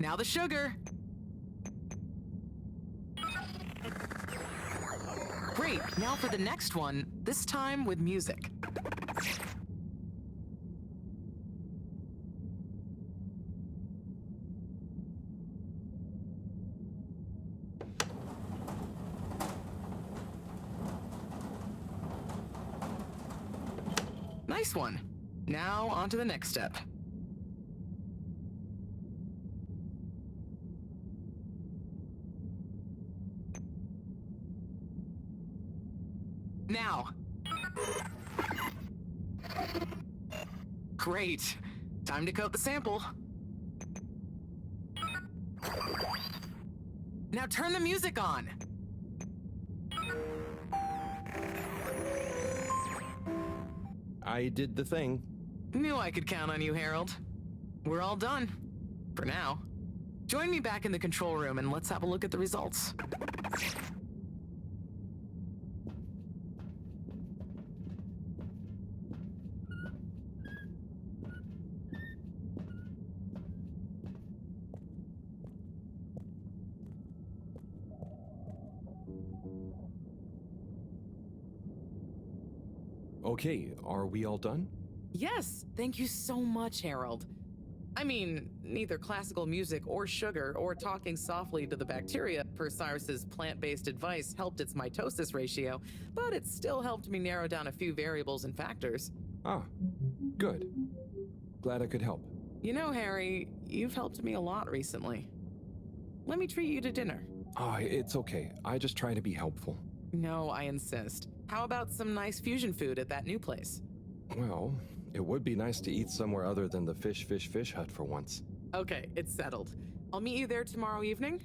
Now the sugar. Great. Now for the next one, this time with music. Nice one. Now, on to the next step. Now. Great. Time to coat the sample. Now turn the music on. I did the thing. Knew I could count on you, Harold. We're all done. For now. Join me back in the control room and let's have a look at the results. Okay, are we all done? Yes, thank you so much, Harold. I mean, neither classical music or sugar or talking softly to the bacteria per Cyrus's plant-based advice helped its mitosis ratio, but it still helped me narrow down a few variables and factors. Ah, good. Glad I could help. You know, Harry, you've helped me a lot recently. Let me treat you to dinner. Ah, it's okay. I just try to be helpful. No, I insist. How about some nice fusion food at that new place? Well, it would be nice to eat somewhere other than the fish hut for once. Okay, it's settled. I'll meet you there tomorrow evening.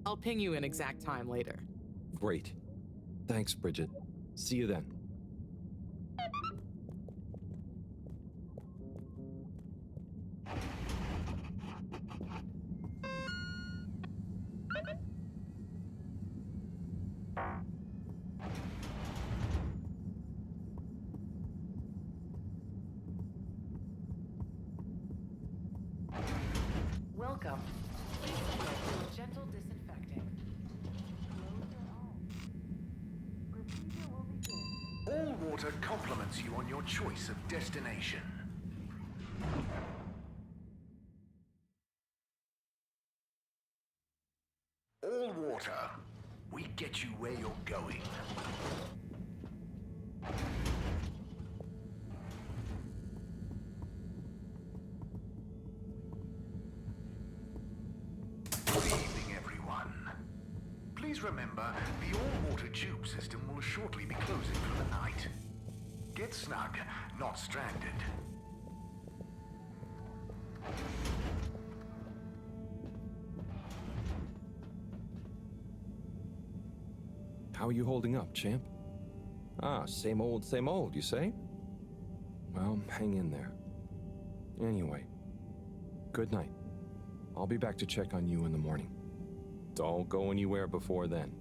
I'll ping you an exact time later. Great. Thanks, Bridget. See you then. Welcome. Please submit to a gentle disinfecting. All water compliments you on your choice of destination. All water. We get you where you're going. Good evening, everyone. Please remember, the all-water tube system will shortly be closing for the night. Get snug, not stranded. How are you holding up, champ? Ah, same old, you say? Well, hang in there. Anyway, good night. I'll be back to check on you in the morning. Don't go anywhere before then.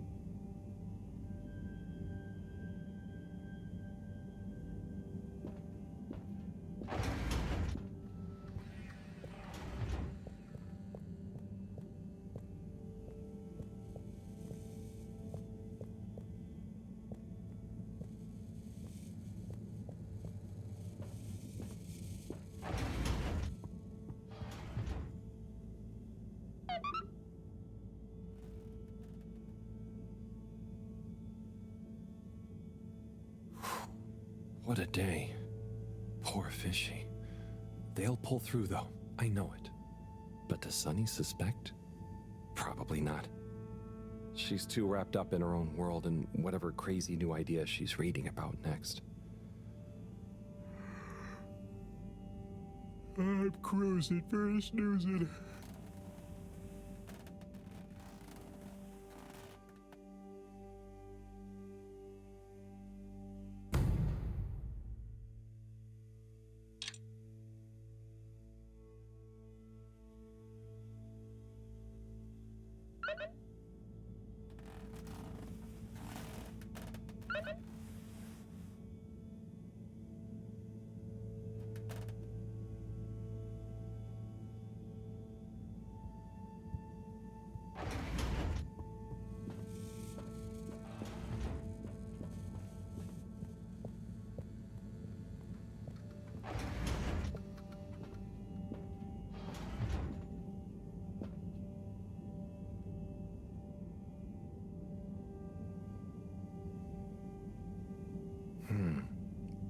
What a day. Poor fishy. They'll pull through, though. I know it. But does Sunny suspect? Probably not. She's too wrapped up in her own world and whatever crazy new idea she's reading about next. I'm cruising for snoozing.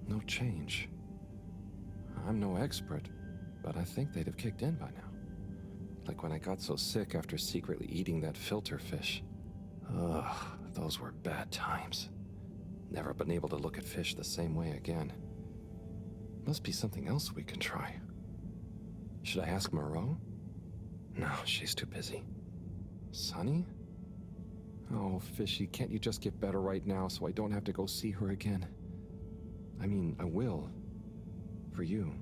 No change. I'm no expert, but I think they'd have kicked in by now. Like when I got so sick after secretly eating that filter fish. Ugh, those were bad times. Never been able to look at fish the same way again. Must be something else we can try. Should I ask Moreau? No, she's too busy. Sunny? Oh, Fishy, can't you just get better right now so I don't have to go see her again? I mean, I will. For you.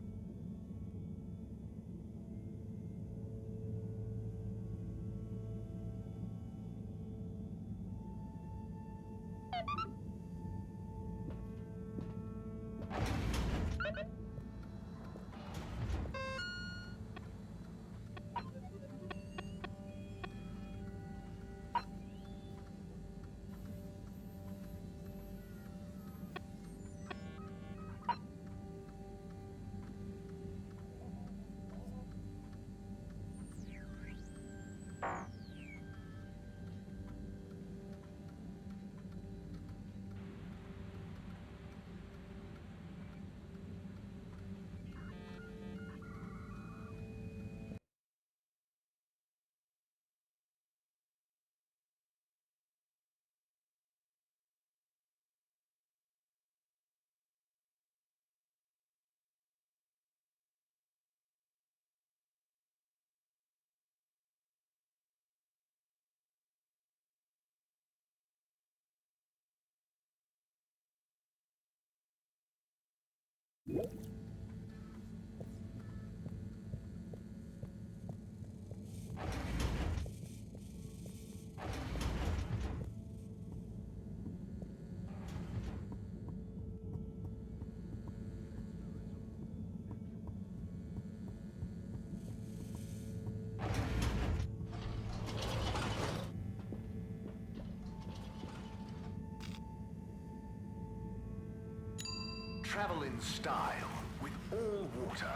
Travel in style with all water.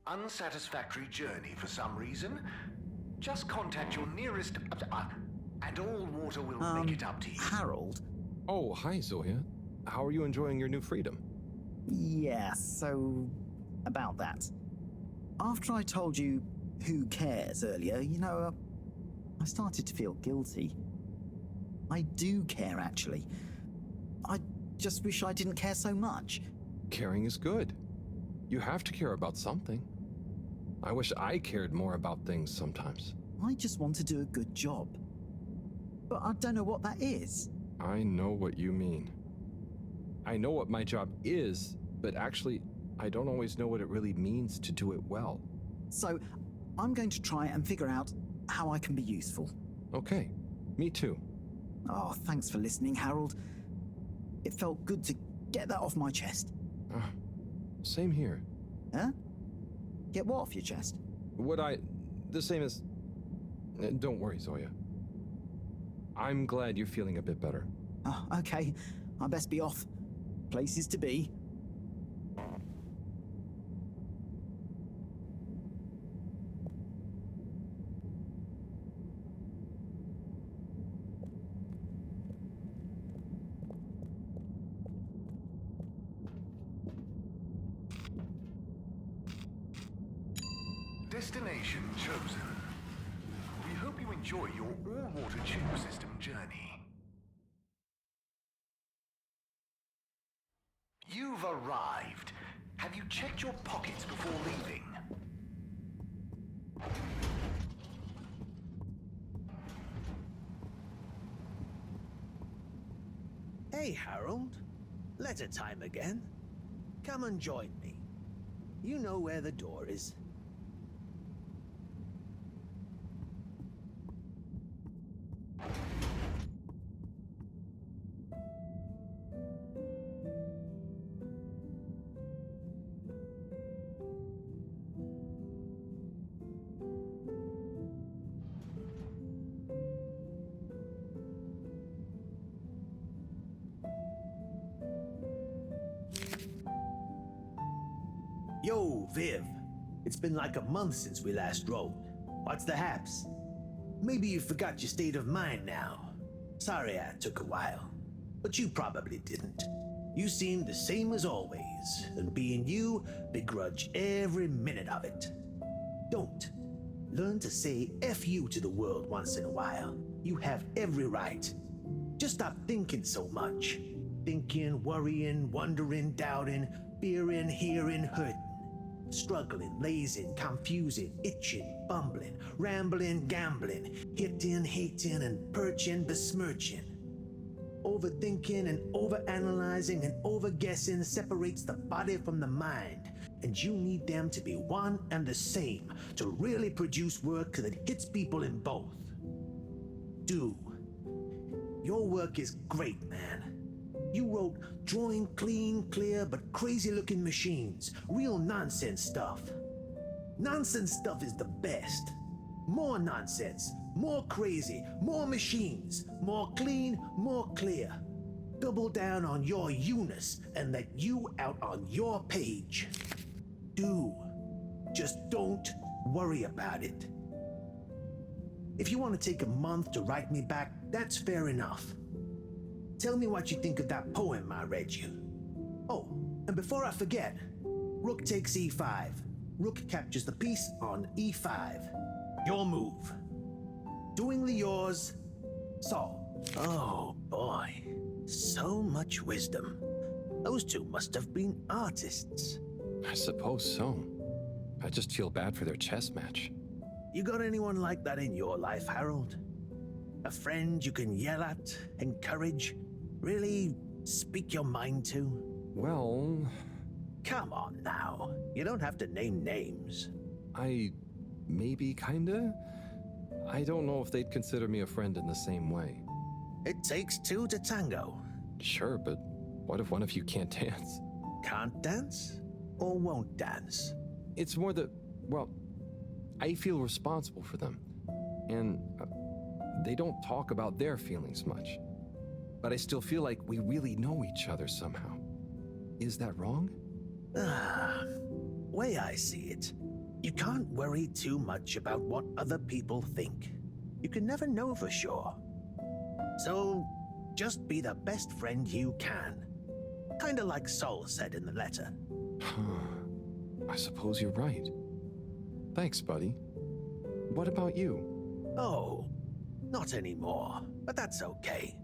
Unsatisfactory journey for some reason? Just contact your nearest... and all water will make it up to you. Harold? Oh, hi, Zoya. How are you enjoying your new freedom? Yeah, so... about that. After I told you who cares earlier, I started to feel guilty. I do care, actually. I just wish I didn't care so much. Caring is good. You have to care about something. I wish I cared more about things sometimes. I just want to do a good job. But I don't know what that is. I know what you mean. I know what my job is, but actually, I don't always know what it really means to do it well. So, I'm going to try and figure out how I can be useful. Okay, me too. Oh, thanks for listening, Harold. It felt good to get that off my chest. Same here. Huh? Get what off your chest? The same as... Don't worry, Zoya. I'm glad you're feeling a bit better. Oh, okay. I best be off. Places to be. Destination chosen. We hope you enjoy your all-water tube system journey. You've arrived. Have you checked your pockets before leaving? Hey, Harold. Letter time again. Come and join me. You know where the door is. Yo, Viv. It's been like a month since we last rode. What's the haps? Maybe you forgot your state of mind now. Sorry I took a while, but you probably didn't. You seemed the same as always, and being you, begrudge every minute of it. Don't. Learn to say F you to the world once in a while. You have every right. Just stop thinking so much. Thinking, worrying, wondering, doubting, fearing, hearing, hurting. Struggling, lazing, confusing, itching, bumbling, rambling, gambling, hitting, hating, and perching, besmirching. Overthinking and overanalyzing and overguessing separates the body from the mind, and you need them to be one and the same to really produce work that hits people in both. Do. Your work is great, man. You wrote drawing clean, clear, but crazy-looking machines. Real nonsense stuff. Nonsense stuff is the best. More nonsense, more crazy, more machines, more clean, more clear. Double down on your you-ness and let you out on your page. Do. Just don't worry about it. If you want to take a month to write me back, that's fair enough. Tell me what you think of that poem I read you. Oh, and before I forget, rook takes e5. Rook captures the piece on e5. Your move. Doingly yours, Saul. Oh boy, so much wisdom. Those two must have been artists. I suppose so. I just feel bad for their chess match. You got anyone like that in your life, Harold? A friend you can yell at, encourage, really speak your mind to? Well... Come on now. You don't have to name names. Maybe, kinda? I don't know if they'd consider me a friend in the same way. It takes two to tango. Sure, but what if one of you can't dance? Can't dance? Or won't dance? It's more that, well, I feel responsible for them. And they don't talk about their feelings much. But I still feel like we really know each other somehow. Is that wrong? Way I see it, you can't worry too much about what other people think. You can never know for sure. So, just be the best friend you can. Kinda like Sol said in the letter. I suppose you're right. Thanks, buddy. What about you? Oh, not anymore, but that's okay.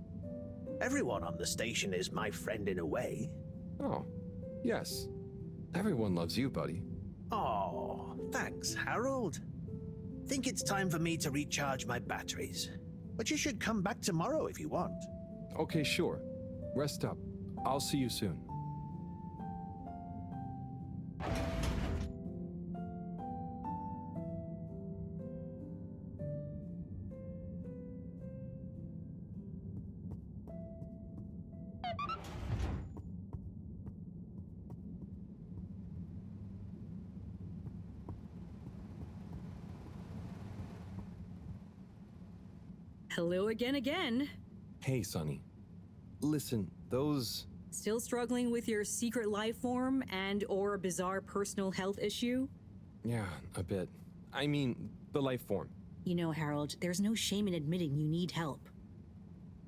Everyone on the station is my friend in a way. Oh, yes. Everyone loves you, buddy. Oh, thanks, Harold. Think it's time for me to recharge my batteries. But you should come back tomorrow if you want. Okay, sure. Rest up. I'll see you soon. Hello again. Hey, Sonny. Listen, those... Still struggling with your secret life form and/or a bizarre personal health issue? Yeah, a bit. I mean, the life form. You know, Harold, there's no shame in admitting you need help.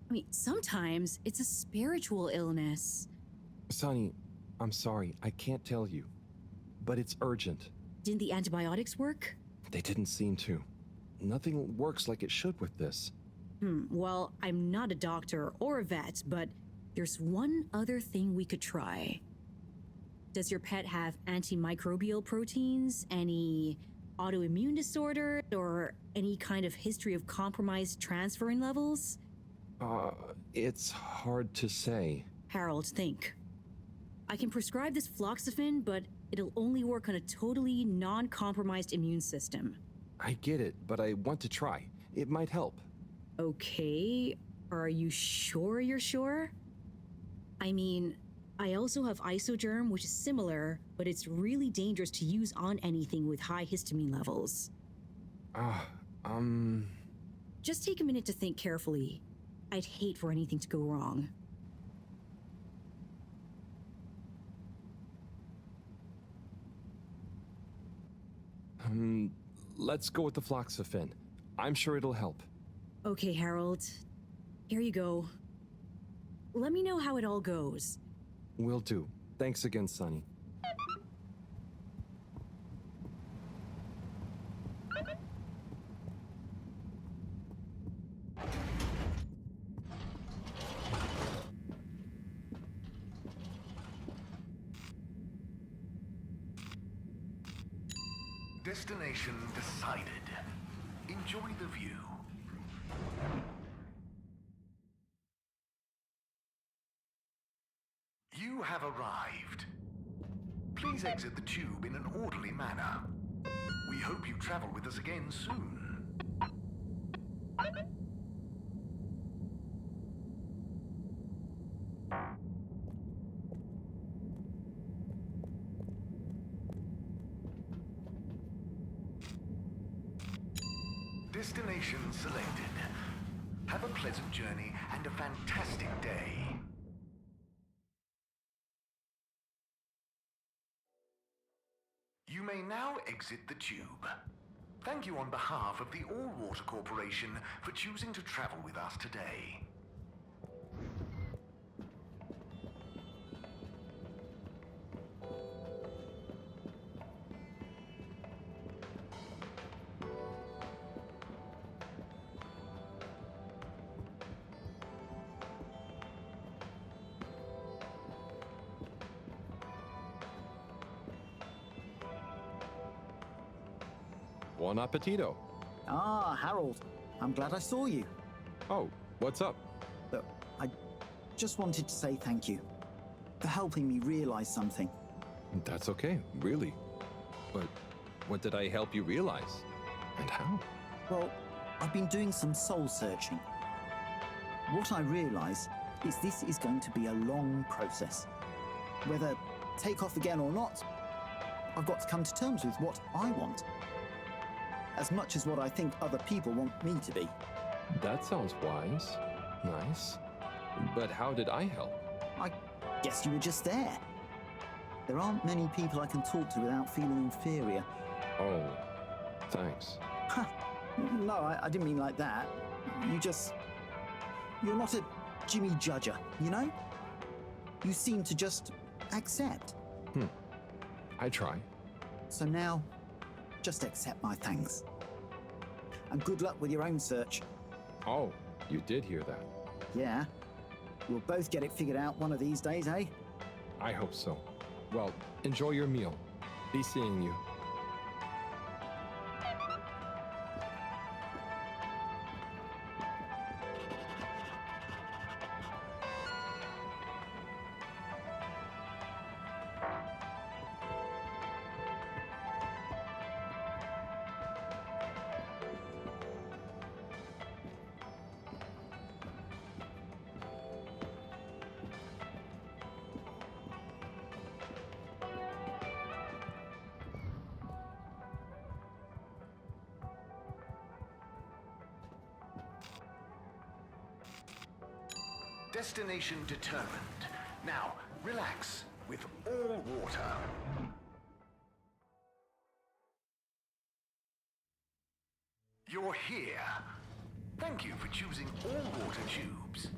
I mean, sometimes it's a spiritual illness. Sonny, I'm sorry, I can't tell you. But it's urgent. Didn't the antibiotics work? They didn't seem to. Nothing works like it should with this. Well, I'm not a doctor or a vet, but there's one other thing we could try. Does your pet have antimicrobial proteins, any autoimmune disorder, or any kind of history of compromised transferrin levels? It's hard to say. Harold, think. I can prescribe this floxifene, but it'll only work on a totally non-compromised immune system. I get it, but I want to try. It might help. Okay, are you sure you're sure? I mean, I also have Isogerm, which is similar, but it's really dangerous to use on anything with high histamine levels. Just take a minute to think carefully. I'd hate for anything to go wrong. Let's go with the floxifene. I'm sure it'll help. Okay, Harold. Here you go. Let me know how it all goes. Will do. Thanks again, Sonny. Destination decided. Enjoy the view. You have arrived. Please exit the tube in an orderly manner. We hope you travel with us again soon. Destination selected. Have a pleasant journey and a fantastic day. You may now exit the tube. Thank you on behalf of the All Water Corporation for choosing to travel with us today. Buon appetito. Ah, Harold. I'm glad I saw you. Oh, what's up? Look, I just wanted to say thank you for helping me realize something. That's okay, really. But what did I help you realize? And how? Well, I've been doing some soul searching. What I realize is this is going to be a long process. Whether take off again or not, I've got to come to terms with what I want. As much as what I think other people want me to be. That sounds wise. Nice. But how did I help? I guess you were just there. There aren't many people I can talk to without feeling inferior. Oh, thanks. No, I didn't mean like that. You're not a Jimmy Judger, you know? You seem to just accept. I try. So now, just accept my thanks. And good luck with your own search. Oh, you did hear that. Yeah. We'll both get it figured out one of these days, eh? I hope so. Well, enjoy your meal. Be seeing you. Destination determined. Now, relax with all water. You're here. Thank you for choosing all water tubes.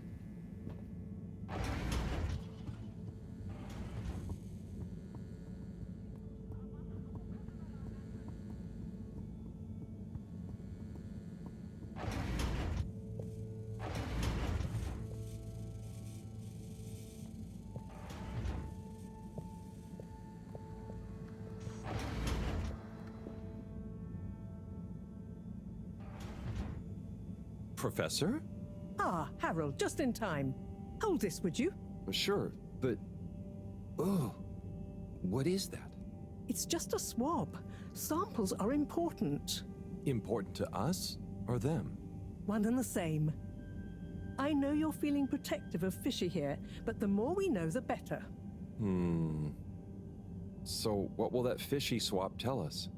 Professor? Ah, Harold, just in time. Hold this, would you? Sure, but... Oh, what is that? It's just a swab. Samples are important. Important to us or them? One and the same. I know you're feeling protective of Fishy here, but the more we know, the better. So what will that fishy swap tell us?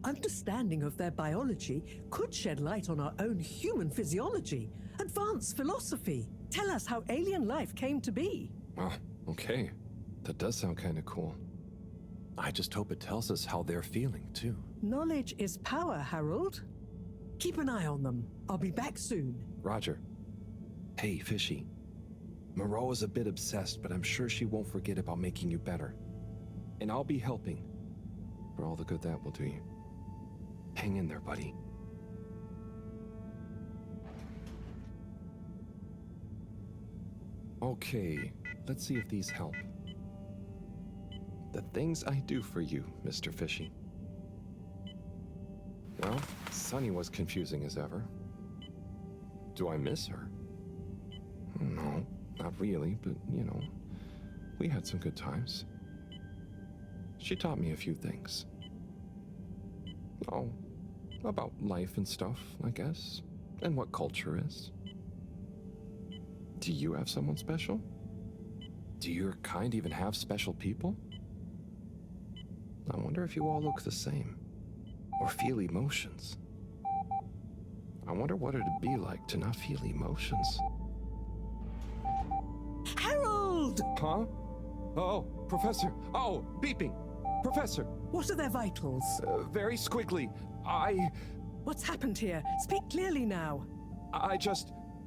Understanding of their biology could shed light on our own human physiology, advance philosophy, tell us how alien life came to be. Oh, okay. That does sound kind of cool. I just hope it tells us how they're feeling, too. Knowledge is power, Harold. Keep an eye on them. I'll be back soon. Roger. Hey, Fishy. Moreau is a bit obsessed, but I'm sure she won't forget about making you better. And I'll be helping. For all the good that will do you. Hang in there, buddy. Okay, let's see if these help. The things I do for you, Mr. Fishy. Well, Sunny was confusing as ever. Do I miss her? No, not really, but, you know, we had some good times. She taught me a few things. Oh, about life and stuff, I guess, and what culture is. Do you have someone special? Do your kind even have special people? I wonder if you all look the same, or feel emotions. I wonder what it'd be like to not feel emotions. Harold! Huh? Oh, Professor. Oh, beeping. Professor. What are their vitals? Very squiggly. What's happened here? Speak clearly now.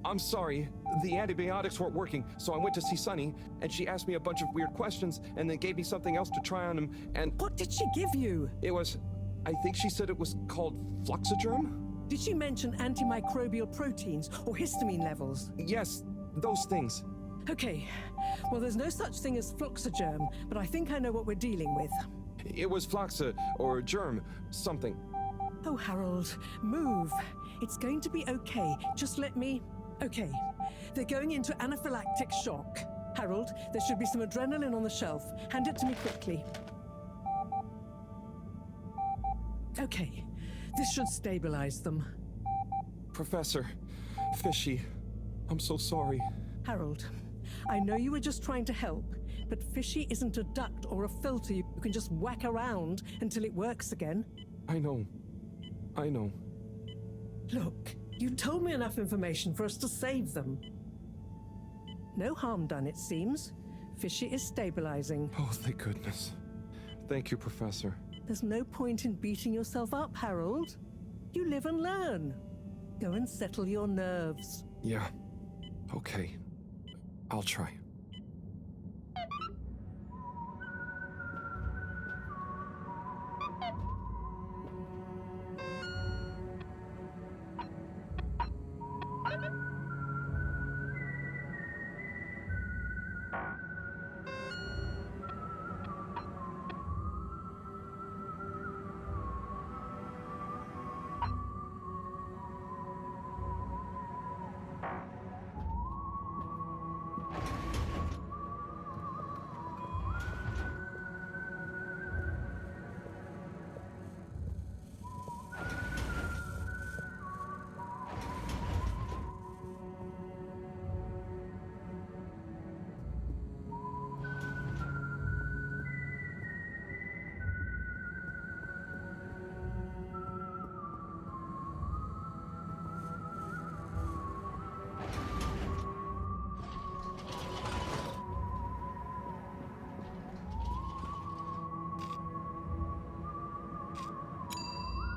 I'm sorry. The antibiotics weren't working, so I went to see Sunny, and she asked me a bunch of weird questions, and then gave me something else to try on him, and... What did she give you? It was... I think she said it was called Fluxogerm? Did she mention antimicrobial proteins or histamine levels? Yes, those things. Okay. Well, there's no such thing as Fluxogerm, but I think I know what we're dealing with. It was Fluxa, or germ, something. Oh, Harold, move. It's going to be okay. Just let me... Okay. They're going into anaphylactic shock. Harold, there should be some adrenaline on the shelf. Hand it to me quickly. Okay. This should stabilize them. Professor, Fishy, I'm so sorry. Harold, I know you were just trying to help, but Fishy isn't a duct or a filter you can just whack around until it works again. I know. Look, you told me enough information for us to save them. No harm done, it seems. Fishy is stabilizing. Oh, thank goodness. Thank you, Professor. There's no point in beating yourself up, Harold. You live and learn. Go and settle your nerves. Yeah. Okay. I'll try.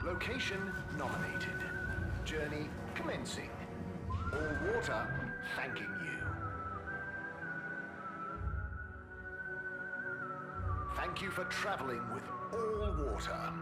Location nominated. Journey commencing. All water thanking you. Thank you for traveling with all water.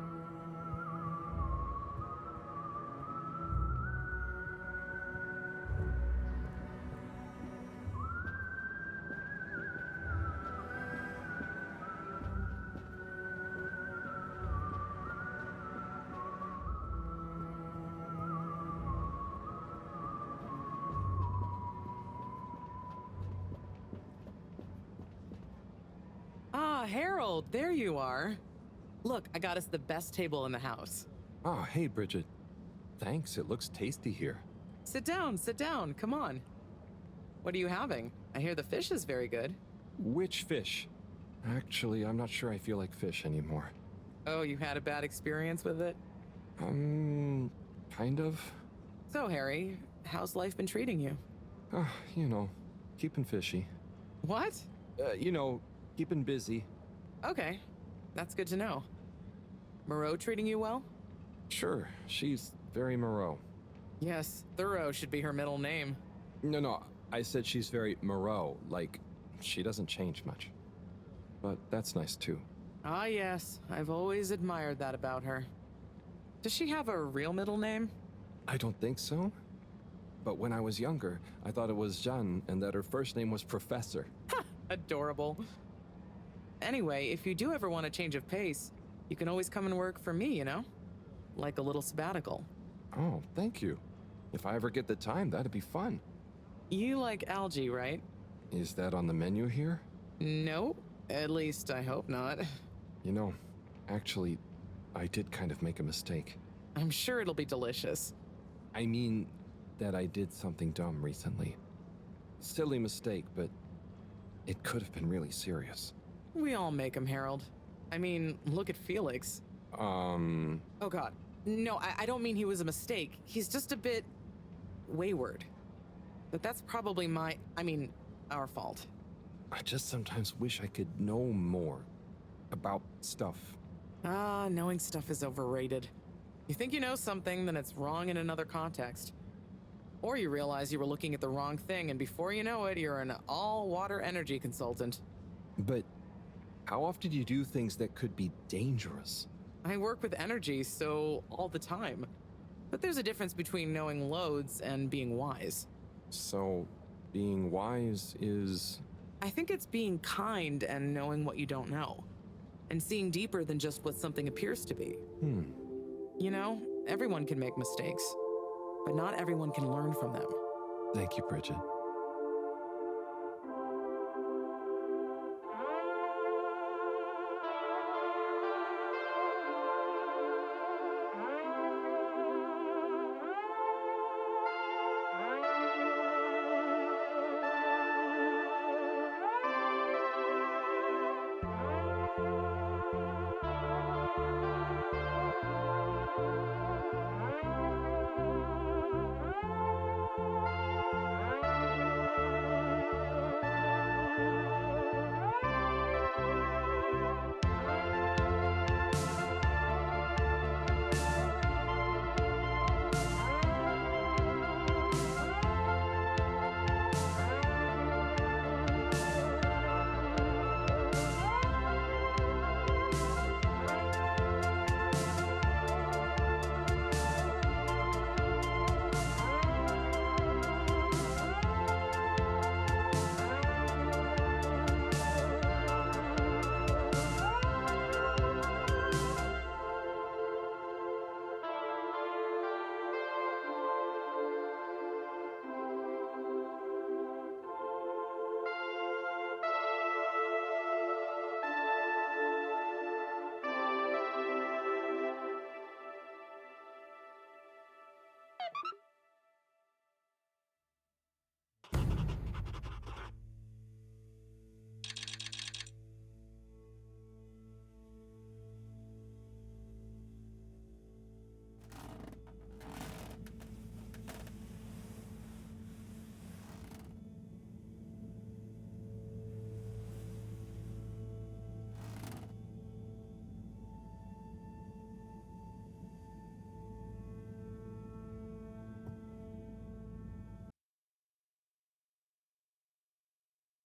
Harold, there you are. Look, I got us the best table in the house. Oh, hey, Bridget. Thanks, it looks tasty here. Sit down, come on. What are you having? I hear the fish is very good. Which fish? Actually, I'm not sure I feel like fish anymore. Oh, you had a bad experience with it? Kind of. So, Harry, how's life been treating you? You know, keeping fishy. What? Keeping busy. Okay, that's good to know. Moreau treating you well? Sure, she's very Moreau. Yes, Thorough should be her middle name. No, I said she's very Moreau, like she doesn't change much. But that's nice too. Ah, yes. I've always admired that about her. Does she have a real middle name? I don't think so. But when I was younger, I thought it was Jeanne and that her first name was Professor. Adorable. Anyway, if you do ever want a change of pace, you can always come and work for me, you know? Like a little sabbatical. Oh, thank you. If I ever get the time, that'd be fun. You like algae, right? Is that on the menu here? No, at least I hope not. You know, actually, I did kind of make a mistake. I'm sure it'll be delicious. I mean that I did something dumb recently. Silly mistake, but it could have been really serious. We all make them, Harold. I mean, look at Felix. Oh god. No, I don't mean he was a mistake. He's just a bit wayward. But that's probably our fault. I just sometimes wish I could know more about stuff. Ah, knowing stuff is overrated. You think you know something, then it's wrong in another context. Or you realize you were looking at the wrong thing, and before you know it, you're an all-water energy consultant. But how often do you do things that could be dangerous? I work with energy, so all the time. But there's a difference between knowing loads and being wise. So, being wise is... I think it's being kind and knowing what you don't know. And seeing deeper than just what something appears to be. You know, everyone can make mistakes. But not everyone can learn from them. Thank you, Bridget.